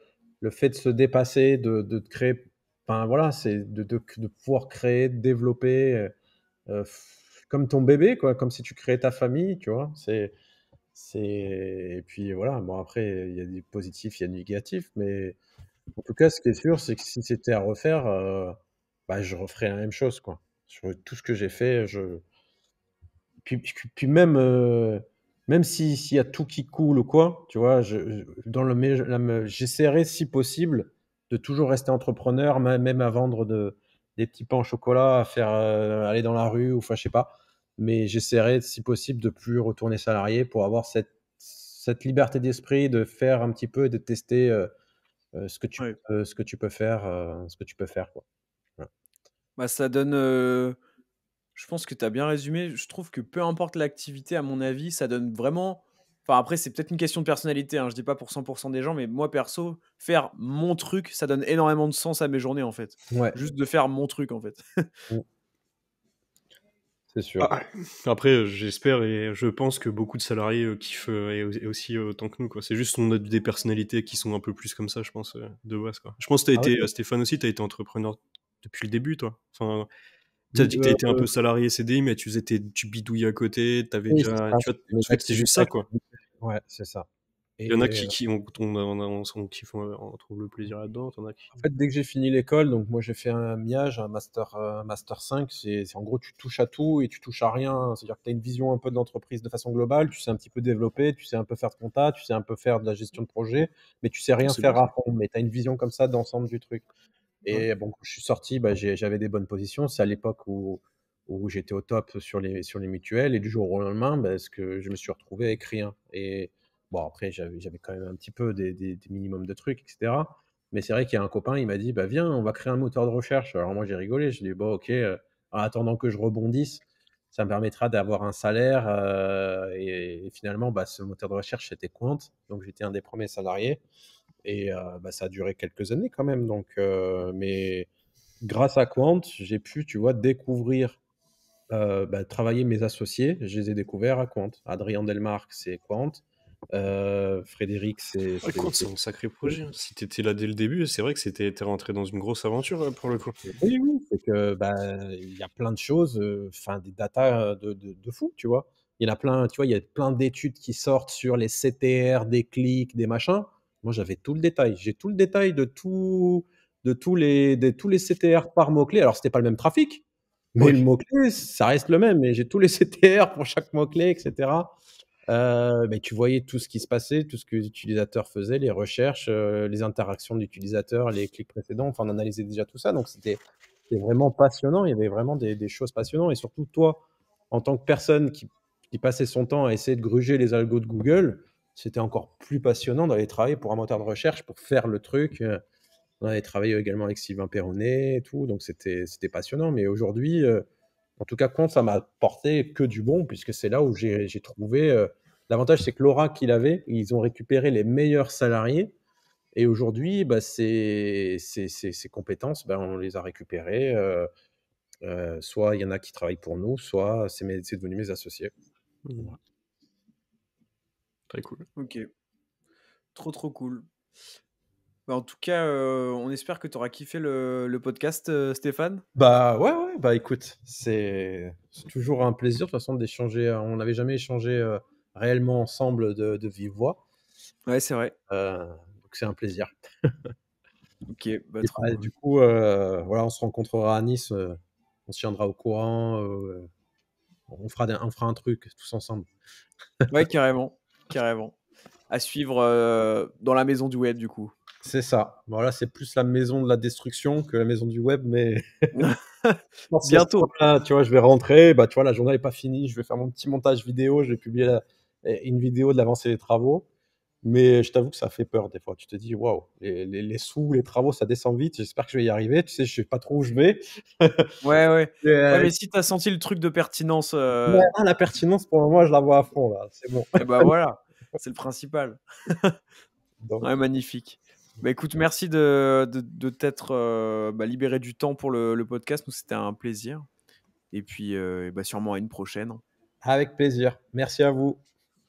fait de se dépasser, de créer, enfin, voilà, c'est de pouvoir créer, de développer, comme ton bébé, quoi, comme si tu créais ta famille, tu vois? Et puis voilà, bon après, il y a du positif, il y a du négatif, mais en tout cas, ce qui est sûr, c'est que si c'était à refaire, bah, je referais la même chose, quoi. Sur tout ce que j'ai fait, puis même, même s'il y a tout qui coule ou quoi, tu vois? Dans le mé la me j'essaierai si possible de toujours rester entrepreneur, même à vendre des petits pains au chocolat, à faire, aller dans la rue ou enfin je sais pas. Mais j'essaierai si possible de plus retourner salarié pour avoir cette liberté d'esprit de faire un petit peu et de tester, Ouais. ce que tu peux faire, ce que tu peux faire, quoi. Voilà. Bah, ça donne, je pense que tu as bien résumé. Je trouve que peu importe l'activité, à mon avis, ça donne vraiment enfin après, c'est peut-être une question de personnalité, hein, je dis pas pour 100 des gens, mais moi perso, faire mon truc, ça donne énormément de sens à mes journées, en fait. Ouais, Juste de faire mon truc, en fait. mmh, c'est sûr. Ah, après, j'espère et je pense que beaucoup de salariés kiffent et aussi autant que nous, quoi. C'est juste on a des personnalités qui sont un peu plus comme ça, je pense, de base, quoi. Je pense que Ah oui? Stéphane aussi, tu as été entrepreneur depuis le début, toi. Enfin, tu as Oui, dit que tu été un peu salarié CDI, mais tu bidouillais à côté, tu avais oui, c'est déjà, ça, tu vois, mes c'est juste activités ça, quoi. ouais, c'est ça. Il y en a Et qui on trouve le plaisir là-dedans, t'en as qui. en fait, dès que j'ai fini l'école, donc moi j'ai fait un MIAGE, master 5, en gros tu touches à tout et tu touches à rien. C'est-à-dire que tu as une vision un peu de l'entreprise de façon globale, tu sais un petit peu développer, tu sais un peu faire de compta, tu sais un peu faire de la gestion de projet, mais tu sais rien C'est bien faire à ça. fond. Mais tu as une vision comme ça d'ensemble du truc. Ouais. Et bon, quand je suis sorti, bah, j'avais des bonnes positions. C'est à l'époque où j'étais au top sur les mutuelles. Et du jour au lendemain, bah, je me suis retrouvé avec rien. Et bon, après, j'avais quand même un petit peu des minimums de trucs, etc. Mais c'est vrai qu'il y a un copain, il m'a dit, bah, viens, on va créer un moteur de recherche. Alors moi, j'ai rigolé. Je lui ai dit, bon, ok, en attendant que je rebondisse, ça me permettra d'avoir un salaire. Et finalement, bah, ce moteur de recherche, c'était Quant. Donc j'étais un des premiers salariés. Et bah, ça a duré quelques années quand même. Donc, mais grâce à Quant, j'ai pu, tu vois, découvrir, bah, travailler mes associés. Je les ai découverts à Quant. Adrien Delmarque, c'est Quant. Frédéric, Ouais, Quant, c'est un sacré projet, hein. Si t'étais là dès le début, c'est vrai que t'es rentré dans une grosse aventure, pour le coup. Oui, oui, c'est que bah, il y a plein de choses, enfin des datas de fou, tu vois. Il y en a plein, tu vois, il y a plein d'études qui sortent sur les CTR, des clics, des machins. Moi, j'avais tout le détail. J'ai tout le détail de tous les CTR par mot-clé. Alors, c'était pas le même trafic, mais le Oui. mot-clé, ça reste le même. Et j'ai tous les CTR pour chaque mot-clé, etc. Mais tu voyais tout ce qui se passait, tout ce que les utilisateurs faisaient, les recherches, les interactions d'utilisateurs, les clics précédents. Enfin, on analysait déjà tout ça. Donc, c'était vraiment passionnant. Il y avait vraiment des choses passionnantes. Et surtout, toi, en tant que personne qui passait son temps à essayer de gruger les algos de Google, c'était encore plus passionnant d'aller travailler pour un moteur de recherche, pour faire le truc. On avait travaillé également avec Sylvain Perronnet et tout. Donc, c'était passionnant. Mais aujourd'hui, en tout cas, Quant, ça m'a porté que du bon, puisque c'est là où j'ai trouvé. L'avantage, c'est que l'aura qu'il avait, ils ont récupéré les meilleurs salariés. Et aujourd'hui, bah, ces compétences, bah, on les a récupérées. Soit il y en a qui travaillent pour nous, soit c'est devenu mes associés. Mmh. Très cool. Ok, trop cool. Bah, en tout cas, on espère que tu auras kiffé le podcast, Stéphane. Bah ouais, ouais, bah écoute, c'est toujours un plaisir de toute façon d'échanger. On n'avait jamais échangé réellement ensemble de vive voix. Ouais, c'est vrai. Donc c'est un plaisir. Ok, bah, Et trop bah, cool. du coup, voilà, on se rencontrera à Nice, on se tiendra au courant, on fera un truc tous ensemble. Ouais, carrément, carrément. À suivre dans la maison du web, du coup. C'est ça. Bon là, c'est plus la maison de la destruction que la maison du web, mais dans ce Bientôt. sens-là, tu vois, je vais rentrer, bah, tu vois, la journée n'est pas finie, je vais faire mon petit montage vidéo, je vais publier une vidéo de l'avancée des travaux. Mais je t'avoue que ça fait peur des fois. Tu te dis, waouh, les sous, les travaux, ça descend vite. J'espère que je vais y arriver. Tu sais, je sais pas trop où je vais. Ouais, ouais. Et, Ouais, mais si tu as senti le truc de pertinence, ouais, la pertinence, pour le moment, je la vois à fond, là. C'est bon. et bah voilà, c'est le principal. Donc, Ouais, magnifique. Bah écoute, merci de t'être bah, libéré du temps pour le podcast. Nous, c'était un plaisir. Et puis, bah, sûrement à une prochaine. avec plaisir. Merci à vous.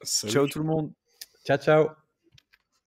Ciao Salut. tout le monde. Ciao, ciao.